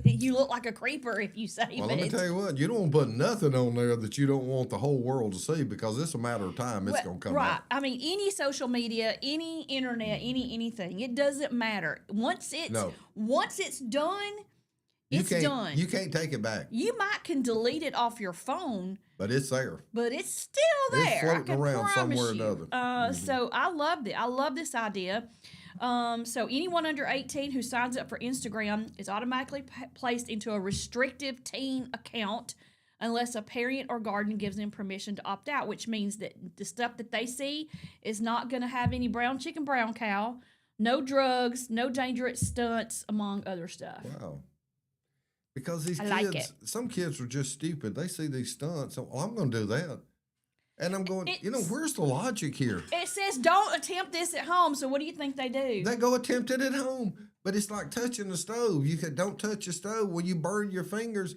you look like a creeper if you save Well, it. let me tell you what, you don't want to put nothing on there that you don't want the whole world to see, because it's a matter of time it's going to come right. out. I mean, any social media, any internet, anything, it doesn't matter. Once it's done, it's done. You can't take it back, You can delete it off your phone, but it's there. but it's still there. It's floating I can around promise somewhere or you. another. So I loved it. I love this idea. So anyone under 18 who signs up for Instagram is automatically placed into a restrictive teen account unless a parent or guardian gives them permission to opt out, which means that the stuff that they see is not going to have any brown chicken, brown cow, no drugs, no dangerous stunts, among other stuff. Wow. Because these I like kids, some kids are just stupid. They see these stunts, so I'm going to do that. And I'm going, where's the logic here? It says don't attempt this at home, so what do you think they do? They go attempt it at home, but it's like touching the stove. You said, don't touch the stove. Well, you burn your fingers.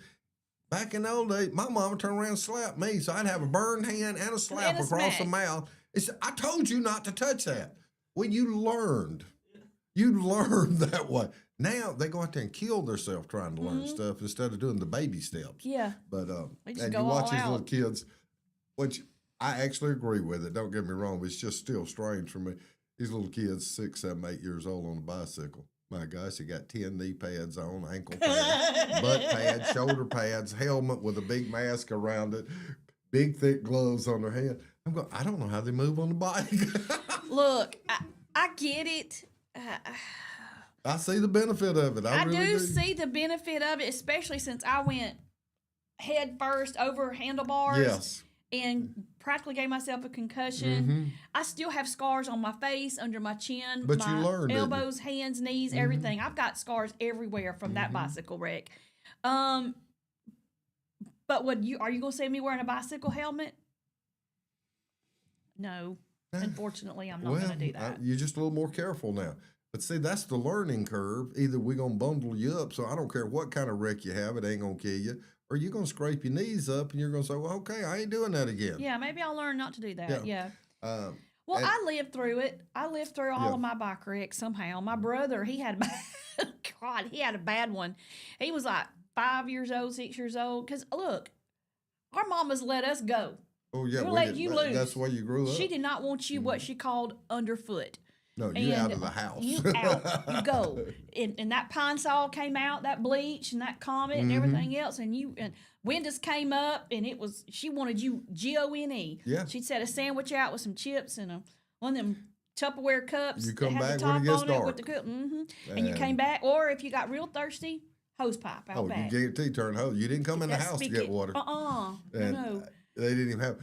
Back in the old days, my mama turned around and slapped me, so I'd have a burned hand and a slap And a across smack. the mouth. It's, I told you not to touch that. Well, you learned that way. Now they go out there and kill themselves trying to learn stuff instead of doing the baby steps. Yeah. But They just and go you watch all these out. little kids, which I actually agree with it. Don't get me wrong, but it's just still strange for me. These little kids, 6, 7, 8 years old on a bicycle. My gosh, they got 10 knee pads on, ankle pads, butt pads, shoulder pads, helmet with a big mask around it, big thick gloves on their hand. I'm going, I don't know how they move on the bike. Look, I get it. I see the benefit of it. I really do. See the benefit of it, especially since I went head first over handlebars. Yes. And practically gave myself a concussion. I still have scars on my face, under my chin, But my you learned, didn't you? elbows, hands, knees, everything. I've got scars everywhere from that bicycle wreck. But are you going to see me wearing a bicycle helmet? No. Unfortunately, I'm not going to do that. You're just a little more careful now. But see, that's the learning curve. Either we're going to bundle you up, so I don't care what kind of wreck you have, it ain't going to kill you. Or you're going to scrape your knees up and you're going to say, well, okay, I ain't doing that again. Yeah, maybe I'll learn not to do that. Yeah. Well, I lived through it. I lived through all of my bike wrecks somehow. My brother, he had a bad one. He was like 5 years old, 6 years old. Because, look, our mamas let us go. Oh, yeah. We'll let you loose. That's why you grew up. She did not want you what she called underfoot. No, you out of the house. You out. You go. And that pine saw came out, that bleach and that comet and everything else. And windows came up and she wanted you GONE. Yeah. She'd set a sandwich out with some chips and one of them Tupperware cups You come that have back the when top it gets on it with dark. the and you came back, or if you got real thirsty, hose pipe out Oh, back. you guarantee turn hose. You didn't come in the That house to spigot. get water. And No. they didn't even have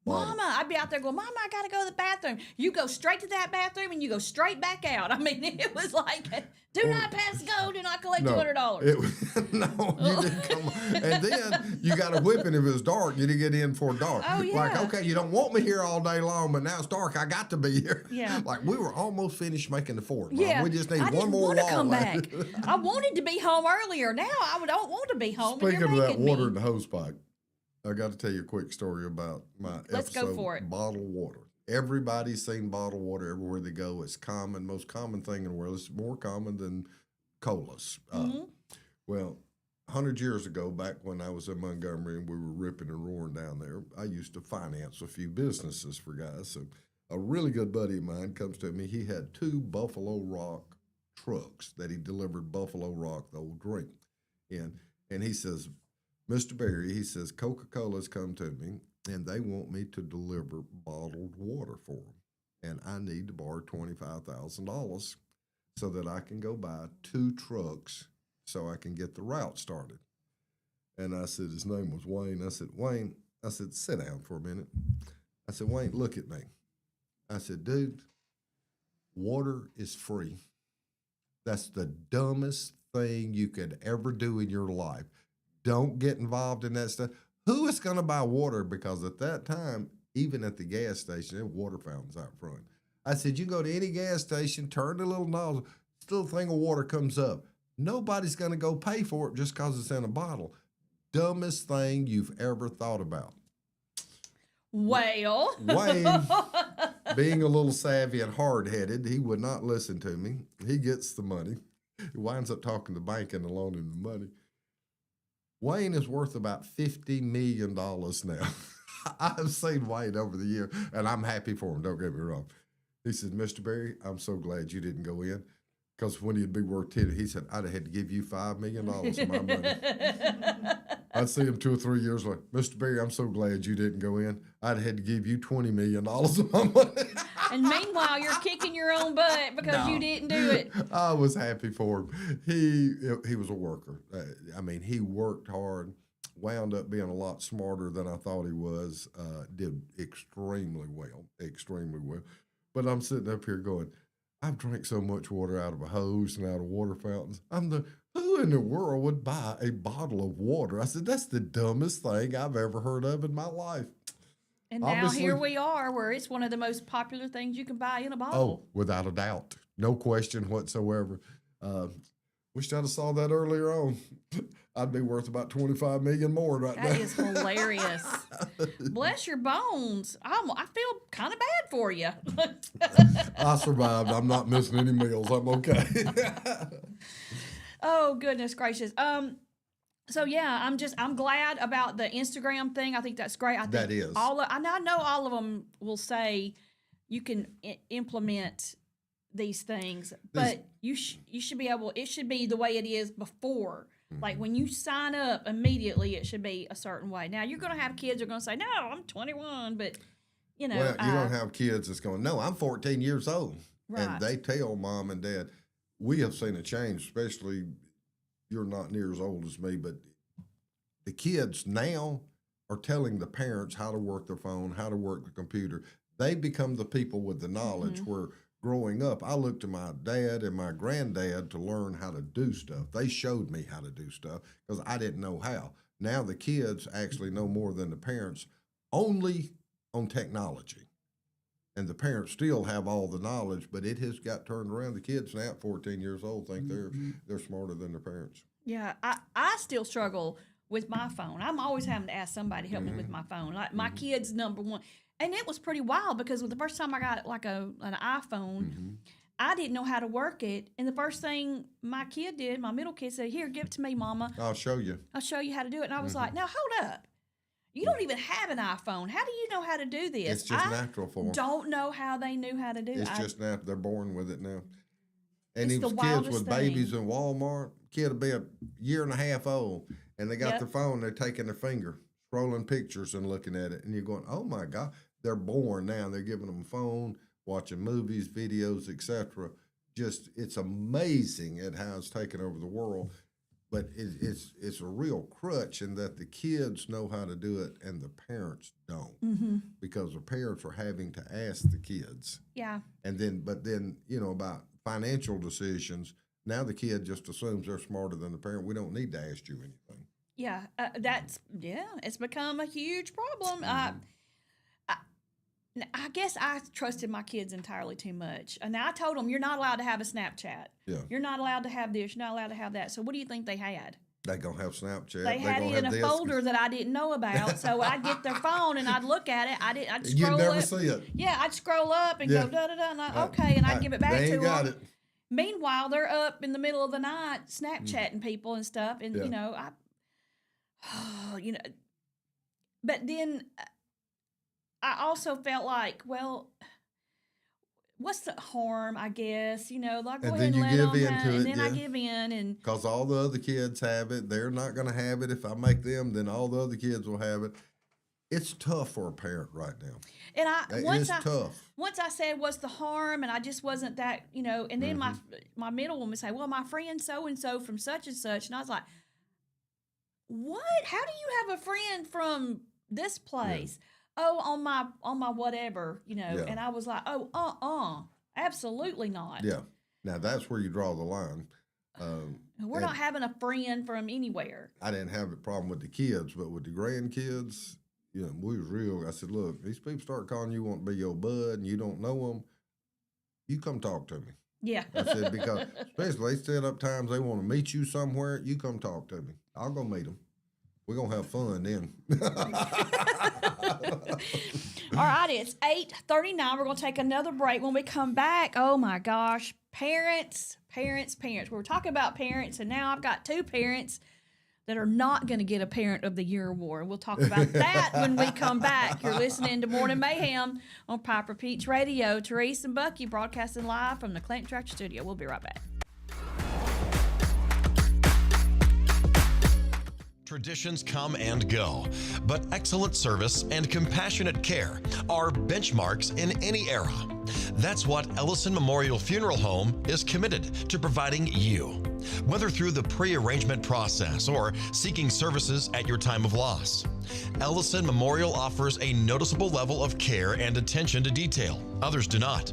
bottle. Mama, I'd be out there going, Mama, I gotta go to the bathroom. You go straight to that bathroom and you go straight back out. I mean, it was like, do not pass go, do not collect $200. No, you didn't come. And then you got a whipping if it was dark. You didn't get in for dark. Oh, yeah. Like, okay, you don't want me here all day long, but now it's dark. I got to be here. Yeah. Like, we were almost finished making the fort. Mom. Yeah, We just need I one more want to wall come left. back. I wanted to be home earlier. Now I don't want to be home. Speaking and of you're that making water me. in the hose pipe, I got to tell you a quick story about my Let's go episode, for it. bottled water. Everybody's seen bottled water everywhere they go. It's common, most common thing in the world. It's more common than colas. Well, 100 years ago, back when I was in Montgomery and we were ripping and roaring down there, I used to finance a few businesses for guys. So a really good buddy of mine comes to me. He had 2 Buffalo Rock trucks that he delivered Buffalo Rock, the old drink, in. And he says, Mr. Berry, he says, Coca-Cola's come to me and they want me to deliver bottled water for them. And I need to borrow $25,000 so that I can go buy 2 trucks so I can get the route started. And I said, his name was Wayne. I said, Wayne, I said, sit down for a minute. I said, Wayne, look at me. I said, dude, water is free. That's the dumbest thing you could ever do in your life. Don't get involved in that stuff. Who is going to buy water? Because at that time, even at the gas station, there were water fountains out front. I said, you go to any gas station, turn the little nozzle, still thing of water comes up. Nobody's going to go pay for it just because it's in a bottle. Dumbest thing you've ever thought about. Well, Wayne, being a little savvy and hard-headed, he would not listen to me. He gets the money. He winds up talking to the bank and loaning him the money. Wayne is worth about $50 million now. I've seen Wayne over the year, and I'm happy for him, don't get me wrong. He said, Mr. Berry, I'm so glad you didn't go in, because when he'd be worth 10, he said, I'd have had to give you $5 million of my money. I'd see him 2 or 3 years later, Mr. Berry, I'm so glad you didn't go in. I'd have had to give you $20 million of my money. and meanwhile, you're kicking your own butt because you didn't do it. I was happy for him. He was a worker. I mean, he worked hard, wound up being a lot smarter than I thought he was, did extremely well. But I'm sitting up here going, I've drank so much water out of a hose and out of water fountains. Who in the world would buy a bottle of water? I said, that's the dumbest thing I've ever heard of in my life. And Obviously, now here we are, where it's one of the most popular things you can buy in a Oh, bottle. without a doubt. No question whatsoever. Wish I'd have saw that earlier on. I'd be worth about $25 million more right now. That is hilarious. Bless your bones. I feel kind of bad for you. I survived. I'm not missing any meals. I'm okay. Oh, goodness gracious. So yeah, I'm glad about the Instagram thing. I think that's great. I think That is. I know all of them will say you can implement these things, but you should be able. It should be the way it is before. Like when you sign up immediately, it should be a certain way. Now you're going to have kids who are going to say, "No, I'm 21," but you know, Well, you don't have kids that's going, no, I'm 14 years old. Right. And they tell mom and dad, we have seen a change, especially you're not near as old as me, but the kids now are telling the parents how to work their phone, how to work the computer. They become the people with the knowledge where growing up, I looked to my dad and my granddad to learn how to do stuff. They showed me how to do stuff because I didn't know how. Now the kids actually know more than the parents only on technology. And the parents still have all the knowledge, but it has got turned around. The kids now at 14 years old think they're smarter than their parents. Yeah, I still struggle with my phone. I'm always having to ask somebody to help me with my phone. Like my kid's number one. And it was pretty wild because the first time I got like an iPhone, I didn't know how to work it. And the first thing my kid did, my middle kid said, "Here, give it to me, Mama. I'll show you. I'll show you how to do it." And I was like, "Now, hold up. You don't even have an iPhone. How do you know how to do this?" It's just natural for them. Don't know how they knew how to do it. It's just natural. They're born with it now. And It's these the kids wildest with babies in Walmart, kid will be a year and a half old, and they got Yep. their phone, they're taking their finger, scrolling pictures and looking at it, and you're going, oh my God, they're born now. They're giving them a phone, watching movies, videos, etc. Just it's amazing at how it's taken over the world. But it's a real crutch in that the kids know how to do it and the parents don't, because the parents are having to ask the kids. Yeah. And then, but then, you know, about financial decisions, now the kid just assumes they're smarter than the parent. We don't need to ask you anything. Yeah. It's become a huge problem. I guess I trusted my kids entirely too much. And I told them, you're not allowed to have a Snapchat. Yeah. You're not allowed to have this. You're not allowed to have that. So what do you think they had? They gonna have Snapchat. They had it in a folder that I didn't know about. So I'd get their phone and I'd look at it. I'd scroll You'd never up. see it. Yeah, I'd scroll up and Yeah. go da-da-da, and okay, and I'd give it back they to ain't got them. it. Meanwhile, they're up in the middle of the night Snapchatting people and stuff. And, Yeah. you know, but then I also felt like, well, what's the harm, I guess? You know, like, go And ahead then and you let give them in have to it, and it, then I yeah. give in. And Because all the other kids have it. They're not going to have it. If I make them, then all the other kids will have it. It's tough for a parent right now. And It's tough. Once I said, what's the harm? And I just wasn't that, you know, and then my middle one would say, well, my friend so-and-so from such and such. And I was like, what? How do you have a friend from this place? Oh, on my whatever, you know. Yeah. And I was like, oh, absolutely not. Yeah. Now, that's where you draw the line. We're not having a friend from anywhere. I didn't have a problem with the kids, but with the grandkids, you know, we was real. I said, look, these people start calling you, want to be your bud, and you don't know them, you come talk to me. Yeah. I said, because especially they set up times they want to meet you somewhere, you come talk to me. I'll go meet them. We're going to have fun then. All right, it's 8:39. We're going to take another break. When we come back, oh my gosh, parents. We were talking about parents, and now I've got two parents that are not going to get a Parent of the Year award. We'll talk about that when we come back. You're listening to Morning Mayhem on Piper Peach Radio. Therese and Bucky broadcasting live from the Clinton Tractor Studio. We'll be right back. Traditions come and go, but excellent service and compassionate care are benchmarks in any era. That's what Ellison Memorial Funeral Home is committed to providing you, whether through the pre-arrangement process or seeking services at your time of loss. Ellison Memorial offers a noticeable level of care and attention to detail. Others do not.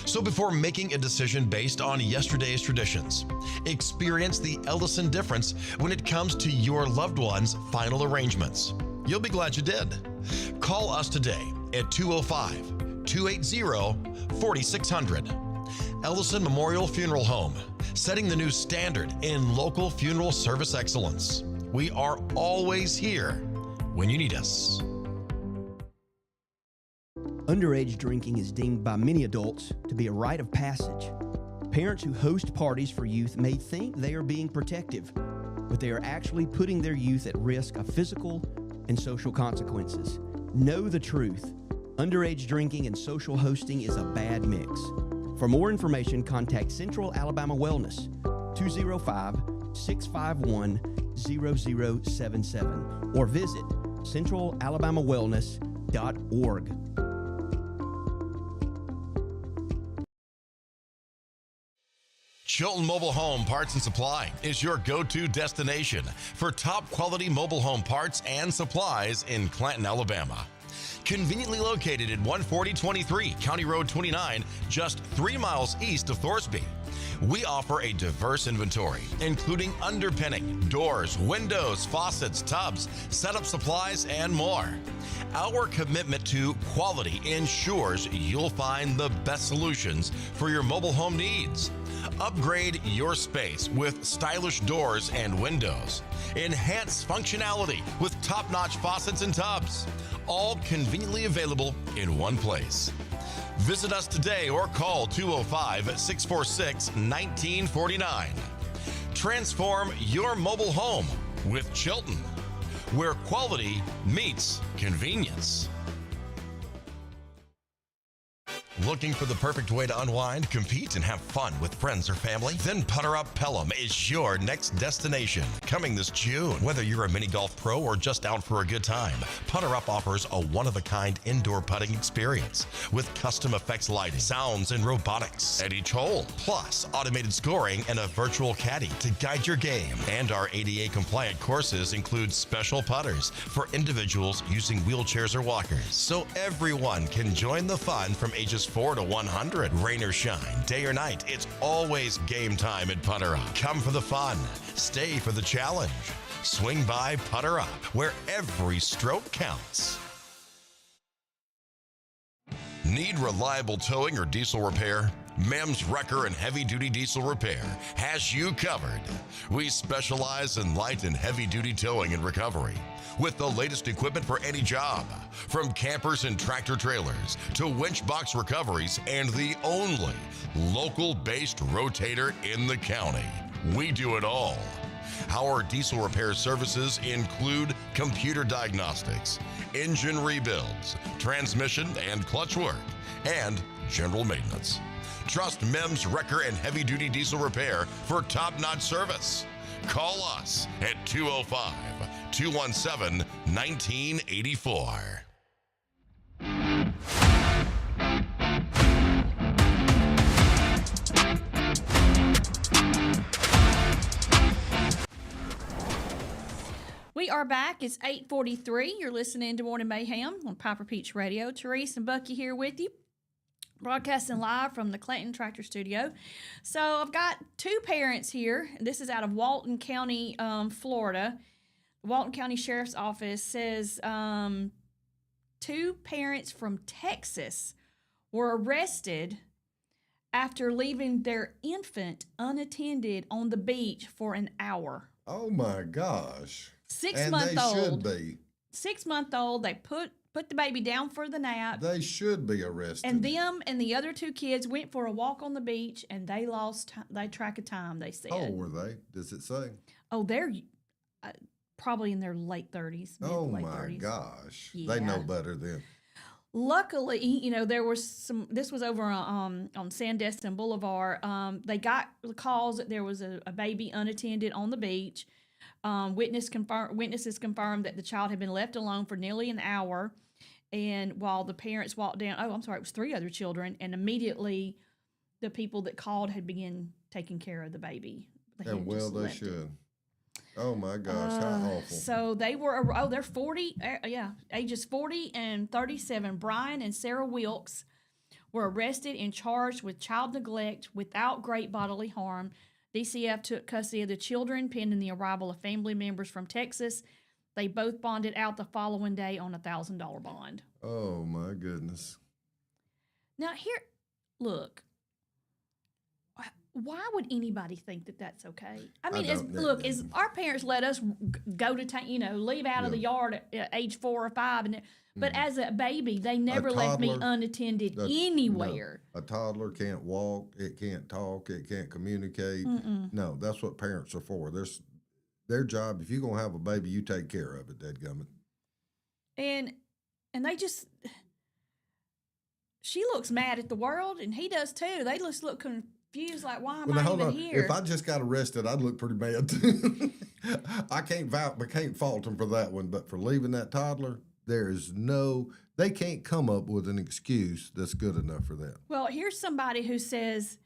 So before making a decision based on yesterday's traditions, experience the Ellison difference when it comes to your loved one's final arrangements. You'll be glad you did. Call us today at 205-280-4600. Ellison Memorial Funeral Home, setting the new standard in local funeral service excellence. We are always here when you need us. Underage drinking is deemed by many adults to be a rite of passage. Parents who host parties for youth may think they are being protective, but they are actually putting their youth at risk of physical and social consequences. Know the truth. Underage drinking and social hosting is a bad mix. For more information, contact Central Alabama Wellness, 205-651-0077, or visit centralalabamawellness.org. Chilton Mobile Home Parts and Supply is your go-to destination for top quality mobile home parts and supplies in Clanton, Alabama. Conveniently located at 14023 County Road 29, just 3 miles east of Thorsby. We offer a diverse inventory, including underpinning, doors, windows, faucets, tubs, setup supplies, and more. Our commitment to quality ensures you'll find the best solutions for your mobile home needs. Upgrade your space with stylish doors and windows. Enhance functionality with top-notch faucets and tubs. All conveniently available in one place. Visit us today or call 205-646-1949. Transform your mobile home with Chilton, where quality meets convenience. Looking for the perfect way to unwind, compete, and have fun with friends or family? Then Putter Up Pelham is your next destination. Coming this June. Whether you're a mini golf pro or just out for a good time, Putter Up offers a one-of-a-kind indoor putting experience with custom effects lighting, sounds, and robotics at each hole, plus automated scoring and a virtual caddy to guide your game. And our ADA-compliant courses include special putters for individuals using wheelchairs or walkers, so everyone can join the fun from ages 4 to 100. Rain or shine, day or night, it's always game time at Putter Up. Come for the fun, stay for the challenge. Swing by Putter Up, where every stroke counts. Need reliable towing or diesel repair? MEMS Wrecker and Heavy Duty Diesel Repair has you covered. We specialize in light and heavy duty towing and recovery with the latest equipment for any job, from campers and tractor trailers to winch box recoveries, and the only local-based rotator in the county. We do it all. Our diesel repair services include computer diagnostics, engine rebuilds, transmission and clutch work, and general maintenance. Trust MEMS Wrecker and Heavy Duty Diesel Repair for top-notch service. Call us at 205-217-1984. We are back. It's 8:43. You're listening to Morning Mayhem on Piper Peach Radio. Therese and Bucky here with you, broadcasting live from the Clinton Tractor Studio. So I've got two parents here. This is out of Walton County, Florida. The Walton County Sheriff's Office says two parents from Texas were arrested after leaving their infant unattended on the beach for an hour. Oh my gosh. 6-month-old. They should be. 6-month-old. They put the baby down for the nap. They should be arrested. And them and the other two kids went for a walk on the beach, and they lost track of time, they said. How old were they? Does it say? Oh, they're probably in their late 30s. Oh, late my 30s. gosh. Yeah. They know better then. Luckily, there was this was over on Sandestin Boulevard. They got the calls that there was a baby unattended on the beach. Witnesses confirmed that the child had been left alone for nearly an hour. And while the parents walked down, it was 3 other children. And immediately the people that called had begun taking care of the baby. And well, they should. Oh my gosh, how awful. So they were, they're 40, ages 40 and 37. Brian and Sarah Wilkes were arrested and charged with child neglect without great bodily harm. DCF took custody of the children pending the arrival of family members from Texas. They both bonded out the following day on a $1,000 bond. Oh my goodness. Now look. Why would anybody think that that's okay? I mean, as our parents let us go to leave out of the yard at age 4 or 5, but as a baby, they never left me unattended anywhere. No, a toddler can't walk, it can't talk, it can't communicate. No, that's what parents are for. Their job. If you're gonna have a baby, you take care of it. Dadgummit. And they just. She looks mad at the world, and he does too. They just look confused, like, why am I even here? If I just got arrested, I'd look pretty mad too. I can't fault them for that one, but for leaving that toddler, they can't come up with an excuse that's good enough for them. Well, here's somebody who says,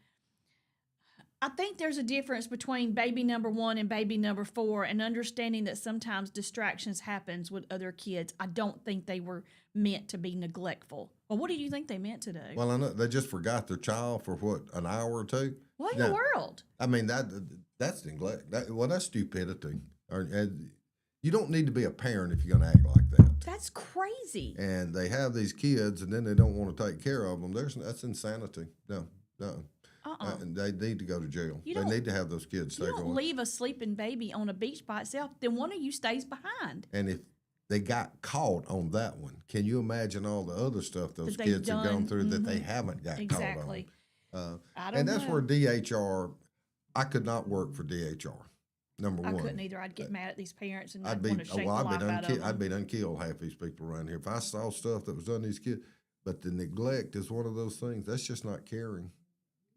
I think there's a difference between baby number 1 and baby number 4, and understanding that sometimes distractions happens with other kids. I don't think they were meant to be neglectful. Well, what do you think they meant to do? Well, I know they just forgot their child for an hour or two. What in the world? I mean, that's neglect. That's stupidity. You don't need to be a parent if you're going to act like that. That's crazy. And they have these kids, and then they don't want to take care of them. That's insanity. No. And they need to go to jail. They need to have those kids stay going. You don't leave a sleeping baby on a beach by itself, then one of you stays behind. And if they got caught on that one, can you imagine all the other stuff those kids have gone through that they haven't got caught on? And that's where DHR, I could not work for DHR, number one. I couldn't either. I'd get mad at these parents and I'd want to shake the life out of them. I'd be done killed half these people around here. If I saw stuff that was done to these kids. But the neglect is one of those things. That's just not caring.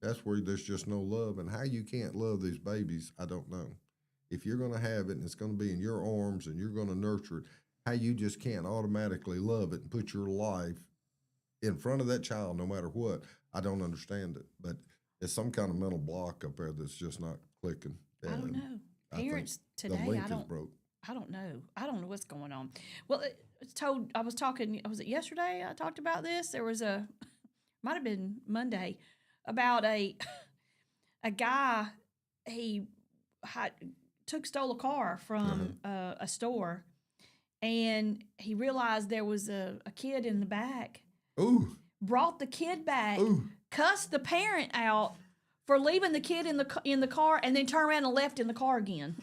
That's where there's just no love. And how you can't love these babies, I don't know. If you're going to have it and it's going to be in your arms and you're going to nurture it, how you just can't automatically love it and put your life in front of that child no matter what, I don't understand it. But it's some kind of mental block up there that's just not clicking. I don't know. Parents today, the link is broke. I don't know. I don't know what's going on. Well, I was talking, was it yesterday I talked about this? There was might have been Monday, about a guy, he stole a car from a store, and he realized there was a kid in the back. Ooh. Brought the kid back, Ooh. cussed the parent out for leaving the kid in the car, and then turned around and left in the car again.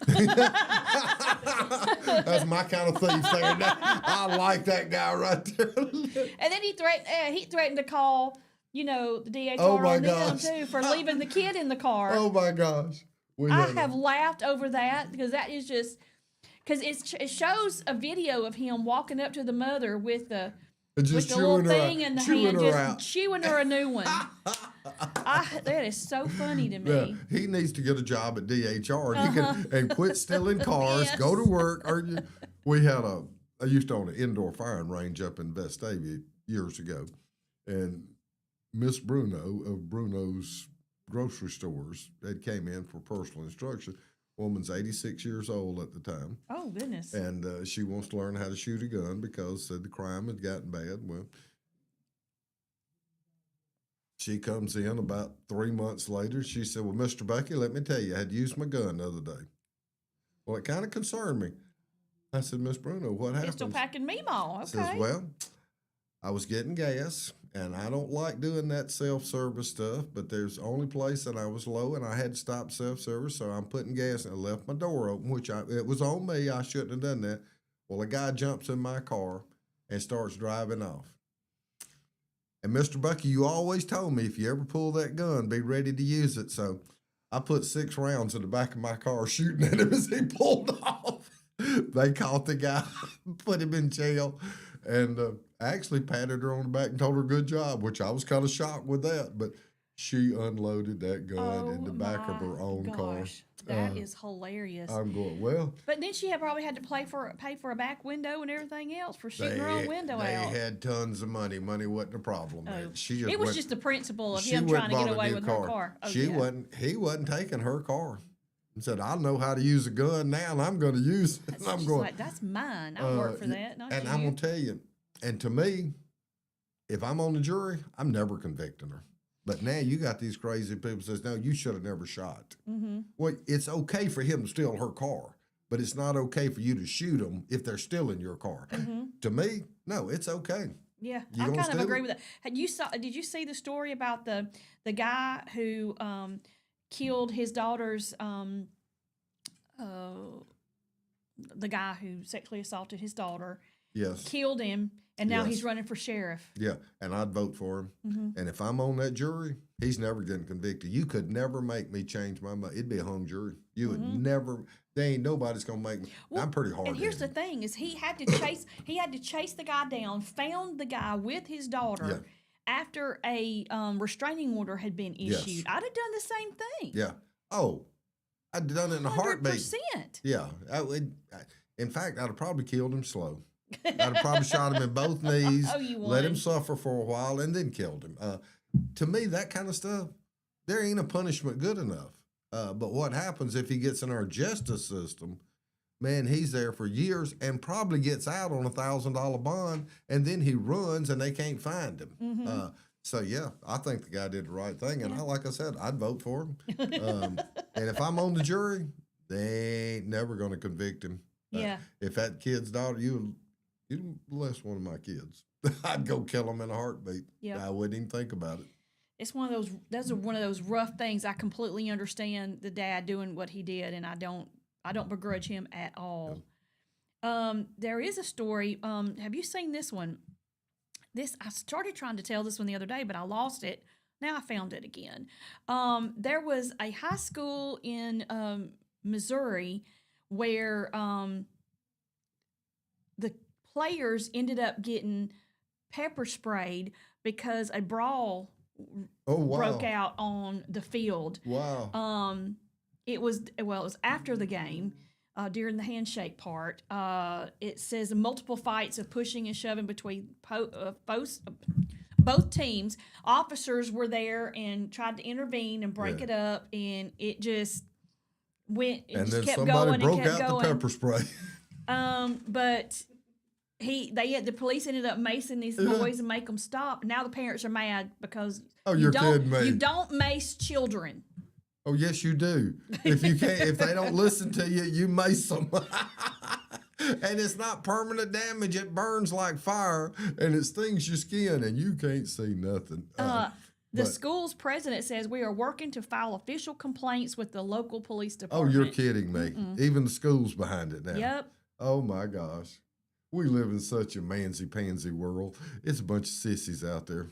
That's my kind of thief there. I like that guy right there. And then he threatened to call, the DHR Oh my on them gosh. too for leaving the kid in the car. Oh my gosh. I have laughed over that because that is just because it shows a video of him walking up to the mother with the little thing in the hand, just chewing her a new one. That is so funny to me. Yeah, he needs to get a job at DHR and quit stealing cars, Yes. go to work. I used to own an indoor firing range up in Vestavia years ago, and Miss Bruno of Bruno's grocery stores had came in for personal instruction. Woman's 86 years old at the time. Oh, goodness. And she wants to learn how to shoot a gun because the crime had gotten bad. Well, she comes in about 3 months later. She said, well, Mr. Bucky, let me tell you, I had used my gun the other day. Well, it kind of concerned me. I said, Miss Bruno, what happened? Pistol packing Meemaw. Okay. Says, well, I was getting gas, and I don't like doing that self-service stuff, but there's the only place that I was low, and I had to stop self-service, so I'm putting gas, and I left my door open, which it was on me. I shouldn't have done that. Well, a guy jumps in my car and starts driving off. And Mr. Bucky, you always told me if you ever pull that gun, be ready to use it. So I put 6 rounds in the back of my car shooting at him as he pulled off. They caught the guy, put him in jail, and I actually patted her on the back and told her good job, which I was kind of shocked with that. But she unloaded that gun in the back of her own car. That is hilarious. I'm going, well. But then she probably had to pay for a back window and everything else for shooting her own window they out. They had tons of money. Money wasn't a problem. Oh. It was just the principle of him trying to get away with her car. Oh, he wasn't taking her car. He said, I know how to use a gun now, and I'm going to use it. And I'm going, like, that's mine. I work for that, not and you. I'm going to tell you, and to me, if I'm on the jury, I'm never convicting her. But now you got these crazy people says, no, you should have never shot. Mm-hmm. Well, it's okay for him to steal her car, but it's not okay for you to shoot them if they're still in your car. Mm-hmm. To me, no, it's okay. Yeah, I kind of agree with that. Did you see the story about the guy who killed his daughter's the guy who sexually assaulted his daughter? Yes. Killed him, and now he's running for sheriff. Yeah, and I'd vote for him. Mm-hmm. And if I'm on that jury, he's never getting convicted. You could never make me change my mind. It'd be a hung jury. You would never. There ain't nobody's gonna make me. Well, I'm pretty hard. And here's the thing: is he had to chase the guy down, found the guy with his daughter after a restraining order had been issued. Yes. I'd have done the same thing. Yeah. Oh, I'd done it in a heartbeat. 100%. Yeah. In fact, I'd have probably killed him slow. I'd have probably shot him in both knees, let him suffer for a while, and then killed him. To me, that kind of stuff, there ain't a punishment good enough. But what happens if he gets in our justice system? Man, he's there for years and probably gets out on $1,000 bond, and then he runs and they can't find him. Mm-hmm. So, yeah, I think the guy did the right thing. And like I said, I'd vote for him. And if I'm on the jury, they ain't never going to convict him. Yeah. If that kid's daughter, you molest one of my kids, I'd go kill him in a heartbeat. Yep. I wouldn't even think about it. It's one of those. Those are one of those rough things. I completely understand the dad doing what he did, and I don't begrudge him at all. Yep. There is a story. Have you seen this one? I started trying to tell this one the other day, but I lost it. Now I found it again. There was a high school in Missouri where the players ended up getting pepper sprayed because a brawl Oh, wow. broke out on the field. Wow. It was after the game, during the handshake part. It says multiple fights of pushing and shoving between both teams. Officers were there and tried to intervene and break it up, and it just went. It And just then kept somebody going broke and kept out going. the pepper spray. But the police ended up macing these boys and make them stop. Now the parents are mad because You're kidding me. you don't mace children. Oh, yes, you do. If they don't listen to you, you mace them. And it's not permanent damage. It burns like fire, and it stings your skin, and you can't see nothing. The school's president says we are working to file official complaints with the local police Oh, department. you're kidding me. Even the school's behind it now. Yep. Oh, my gosh. We live in such a mansy-pansy world. It's a bunch of sissies out there.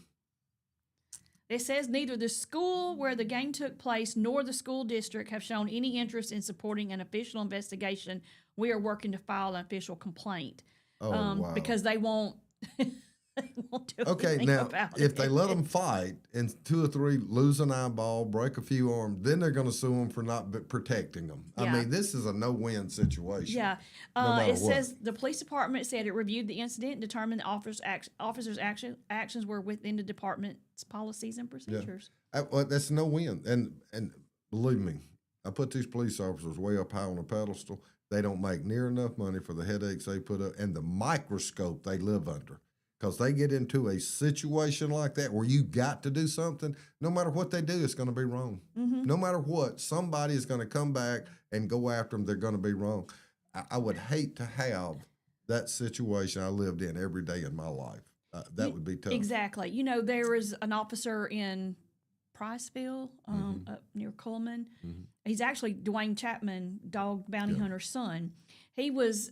It says neither the school where the game took place nor the school district have shown any interest in supporting an official investigation. We are working to file an official complaint. Oh, wow. Because they won't, they won't do Okay, anything now, about if it. they let them fight and 2 or 3 lose an eyeball, break a few arms, then they're going to sue them for not protecting them. I Yeah. mean, this is a no-win situation. Yeah. no matter It what. says the police department said it reviewed the incident and determined the officers' actions were within the department's policies and procedures. Well, that's no win. And believe me, I put these police officers way up high on a pedestal. They don't make near enough money for the headaches they put up and the microscope they live under. Because they get into a situation like that where you got to do something, no matter what they do, it's going to be wrong. No matter what, somebody is going to come back and go after them. They're going to be wrong. I would hate to have that situation I lived in every day in my life. That would be tough. Exactly. You know, there was an officer in Priceville, up near Coleman. He's actually Dwayne Chapman, dog bounty hunter's son. He was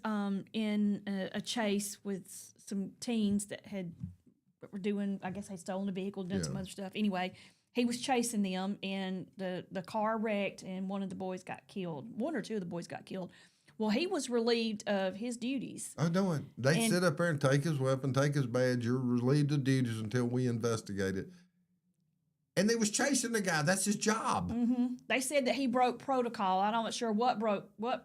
in a chase with some teens that were doing, I guess they stolen a vehicle, done some other stuff. Anyway, he was chasing them, and the car wrecked, and one of the boys got killed. 1 or 2 of the boys got killed. Well, he was relieved of his duties. I know it. They sit up there and take his weapon, take his badge. You're relieved of duties until we investigate it. And they was chasing the guy. That's his job. They said that he broke protocol. I'm not sure what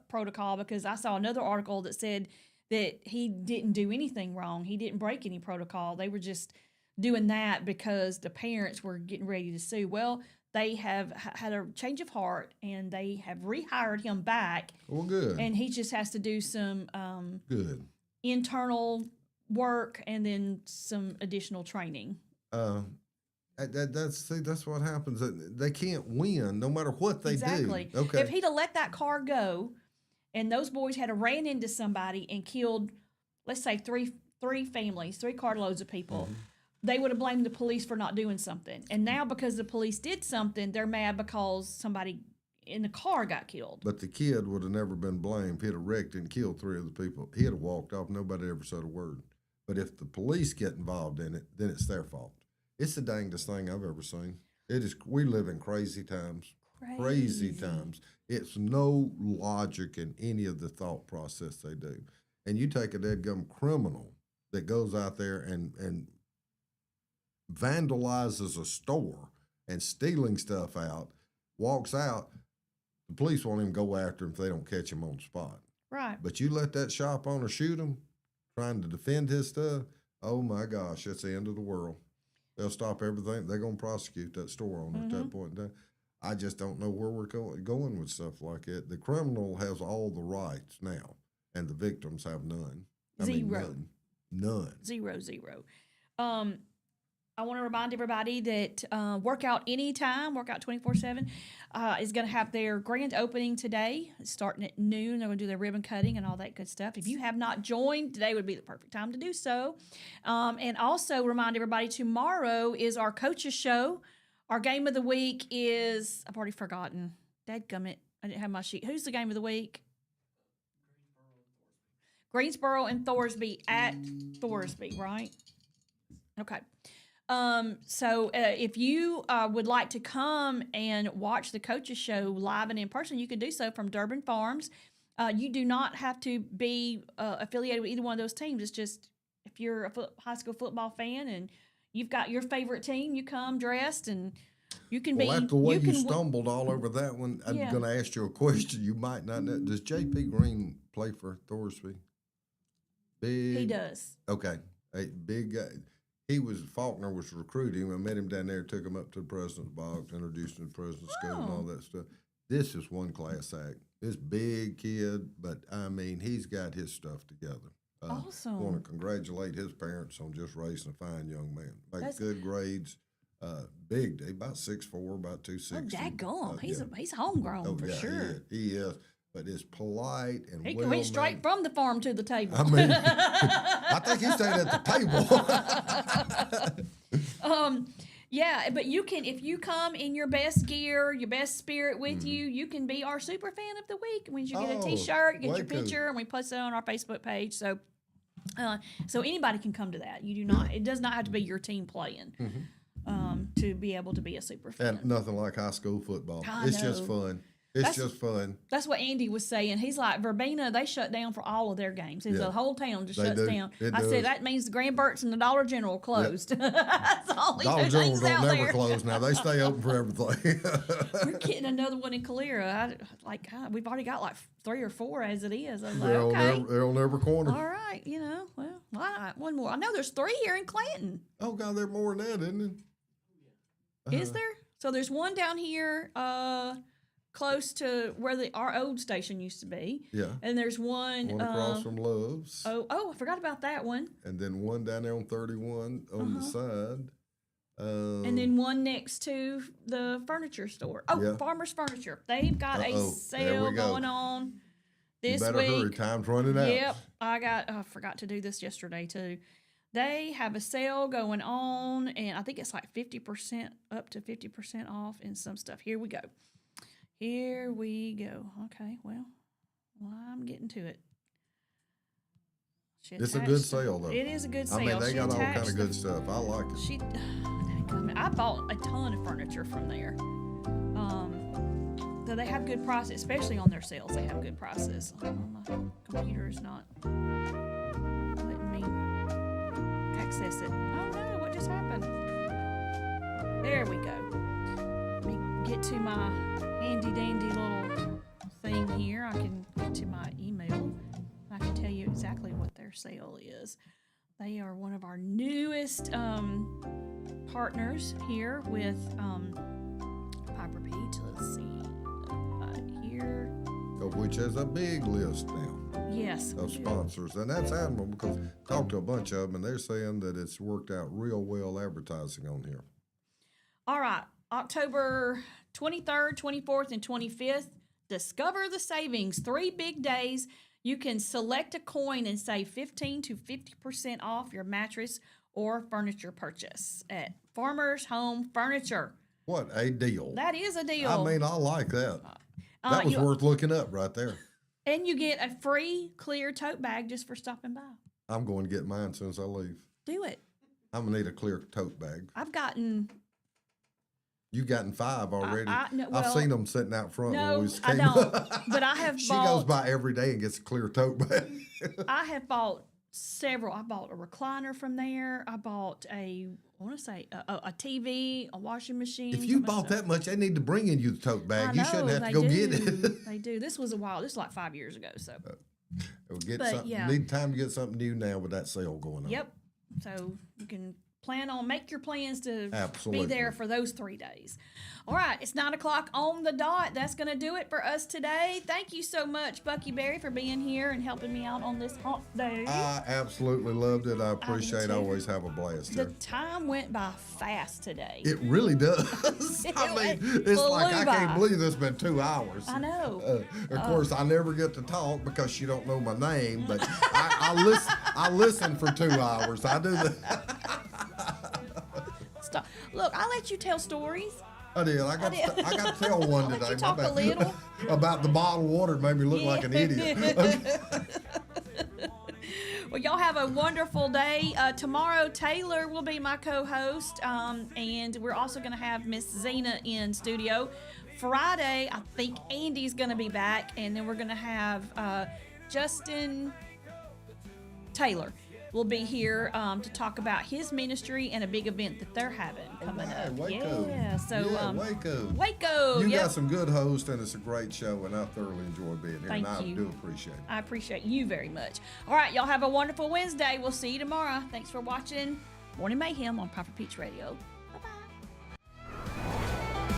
protocol, because I saw another article that said that he didn't do anything wrong. He didn't break any protocol. They were just doing that because the parents were getting ready to sue. Well, they have had a change of heart, and they have rehired him back. Well, good. And he just has to do some Good. internal work and then some additional training. That's what happens. They can't win no matter what they Exactly. do. Okay. If he'd have let that car go, and those boys had ran into somebody and killed, let's say three families, 3 carloads of people, they would have blamed the police for not doing something. And now because the police did something, they're mad because somebody in the car got killed. But the kid would have never been blamed. He'd have wrecked and killed 3 of the people. He'd have walked off. Nobody ever said a word. But if the police get involved in it, then it's their fault. It's the dangest thing I've ever seen. It is. We live in crazy times. Crazy times. It's no logic in any of the thought process they do. And you take a deadgum criminal that goes out there and vandalizes a store and stealing stuff out, walks out, the police won't even go after him if they don't catch him on the spot. Right. But you let that shop owner shoot him, trying to defend his stuff, oh my gosh, that's the end of the world. They'll stop everything. They're going to prosecute that store owner at that point in time. I just don't know where we're going with stuff like that. The criminal has all the rights now, and the victims have none. Zero. None. 0. I want to remind everybody that Workout Anytime, Workout 24/7, is going to have their grand opening today, starting at noon. They're going to do their ribbon cutting and all that good stuff. If you have not joined, today would be the perfect time to do so. And also remind everybody, tomorrow is our coaches show. Our game of the week is, I've already forgotten. Dadgummit, I didn't have my sheet. Who's the game of the week? Greensboro and Thorsby at Thorsby, right? Okay. So if you would like to come and watch the coaches show live and in person, you can do so from Durbin Farms. You do not have to be affiliated with either one of those teams. It's just if you're a high school football fan and you've got your favorite team. You come dressed, and you can Well, be. after the way you can stumbled all over that one, I'm Yeah. going to ask you a question you might not know. Does J.P. Green play for Thorsby? Big. He does. Okay. A big guy. Faulkner was recruiting him. I met him down there, took him up to the president's box, introduced him to the president's school and all that stuff. This is one class act. This big kid, but I mean, he's got his stuff together. Awesome. I want to congratulate his parents on just raising a fine young man. Makes That's- good grades. Big, they about 6'4", about 260. Oh, daggone. Yeah. He's homegrown for sure. He is. But it's polite and He well went straight from the farm to the table. I mean, I think he stayed at the table. Yeah, but you can, if you come in your best gear, your best spirit with you can be our super fan of the week. When you get a T-shirt, you get your way cool. picture, and we post it on our Facebook page. So, so anybody can come to that. You do not. It does not have to be your team playing to be able to be a super fan. And nothing like high school football. I It's just know. fun. It's just fun. That's what Andy was saying. He's like, Verbena, they shut down for all of their games. Yeah. The whole town just They shuts do. down. It I does. said, that means the Grand Burt's and the Dollar General closed. That's the only Dollar two General things don't out never there. close now. They stay open for everything. We're getting another one in Calera. We've already got like 3 or 4 as it is. I was like, they're, on okay. every, they're on every corner. All right, well, why not? One more. I know there's 3 here in Clanton. Oh, God, they're more than that, isn't it? Is there? So there's one down here close to where our old station used to be. Yeah. And there's one Across from Love's. Oh, I forgot about that one. And then one down there on 31 on the side. And then one next to the furniture store. Oh, Yeah. Farmer's Furniture. They've got a There sale we go. going on You this better week. hurry. Time's running out. Yep, I forgot to do this yesterday too. They have a sale going on, and I think it's like 50% up to 50% off in some stuff. Here we go. Okay, well, I'm getting to it. It's a good sale, though. It is a good sale. I mean, they She got all kind attached of good stuff. I like it. I bought a ton of furniture from there. So they have good prices, especially on their sales. They have good prices. My computer is not letting me access it. Oh no, what just happened? There we go. Let me get to my handy dandy little thing here. I can get to my email. I can tell you exactly what their sale is. They are one of our newest partners here with Piper Peach. Let's see. Here. Of which has a big list now Yes. of sponsors. And that's admirable because I talked to a bunch of them and they're saying that it's worked out real well advertising on here. All right. October 23rd, 24th, and 25th. Discover the savings. 3 big days. You can select a coin and save 15 to 50% off your mattress or furniture purchase at Farmers Home Furniture. What a deal. That is a deal. I mean, I like that. That was worth looking up right there. And you get a free clear tote bag just for stopping by. I'm going to get mine as soon as I leave. Do it. I'm going to need a clear tote bag. I've gotten... You've gotten 5 already. No, I've seen them sitting out front when No, we I came. don't. But I have She bought... goes by every day and gets a clear tote bag. I have bought several. I bought a recliner from there. I bought a TV, a washing machine. If you bought that much, they need to bring in you the tote bag. You shouldn't have to go get it. They do. This was a while. This was like 5 years ago. So. We'll get But, something. yeah. Need time to get something new now with that sale going on. Yep. So you can make your plans to Absolutely. be there for those 3 days. All right, it's 9:00 on the dot. That's going to do it for us today. Thank you so much, Bucky Berry, for being here and helping me out on this hot day. I absolutely loved it. I appreciate it. I too. always have a blast The here. time went by fast today. It really does. I mean, it's flew like I can't by. believe it's been 2 hours. I know. Of course, I never get to talk because she don't know my name, but I listen for 2 hours. I do that. Stop. Look, I let you tell stories. I did. I got to tell one I'll let today. you talk My a bad. little. About the bottled water made me look like an idiot. Well, y'all have a wonderful day. Tomorrow, Taylor will be my co-host, and we're also going to have Miss Zena in studio. Friday, I think Andy's going to be back, and then we're going to have Justin Taylor. will be here to talk about his ministry and a big event that they're having coming up. Waco. Yeah, so Waco. Waco. You yep. got some good hosts, and it's a great show, and I thoroughly enjoy being here. Thank and I you. do appreciate it. I appreciate you very much. All right, y'all have a wonderful Wednesday. We'll see you tomorrow. Thanks for watching Morning Mayhem on Prophet Peach Radio.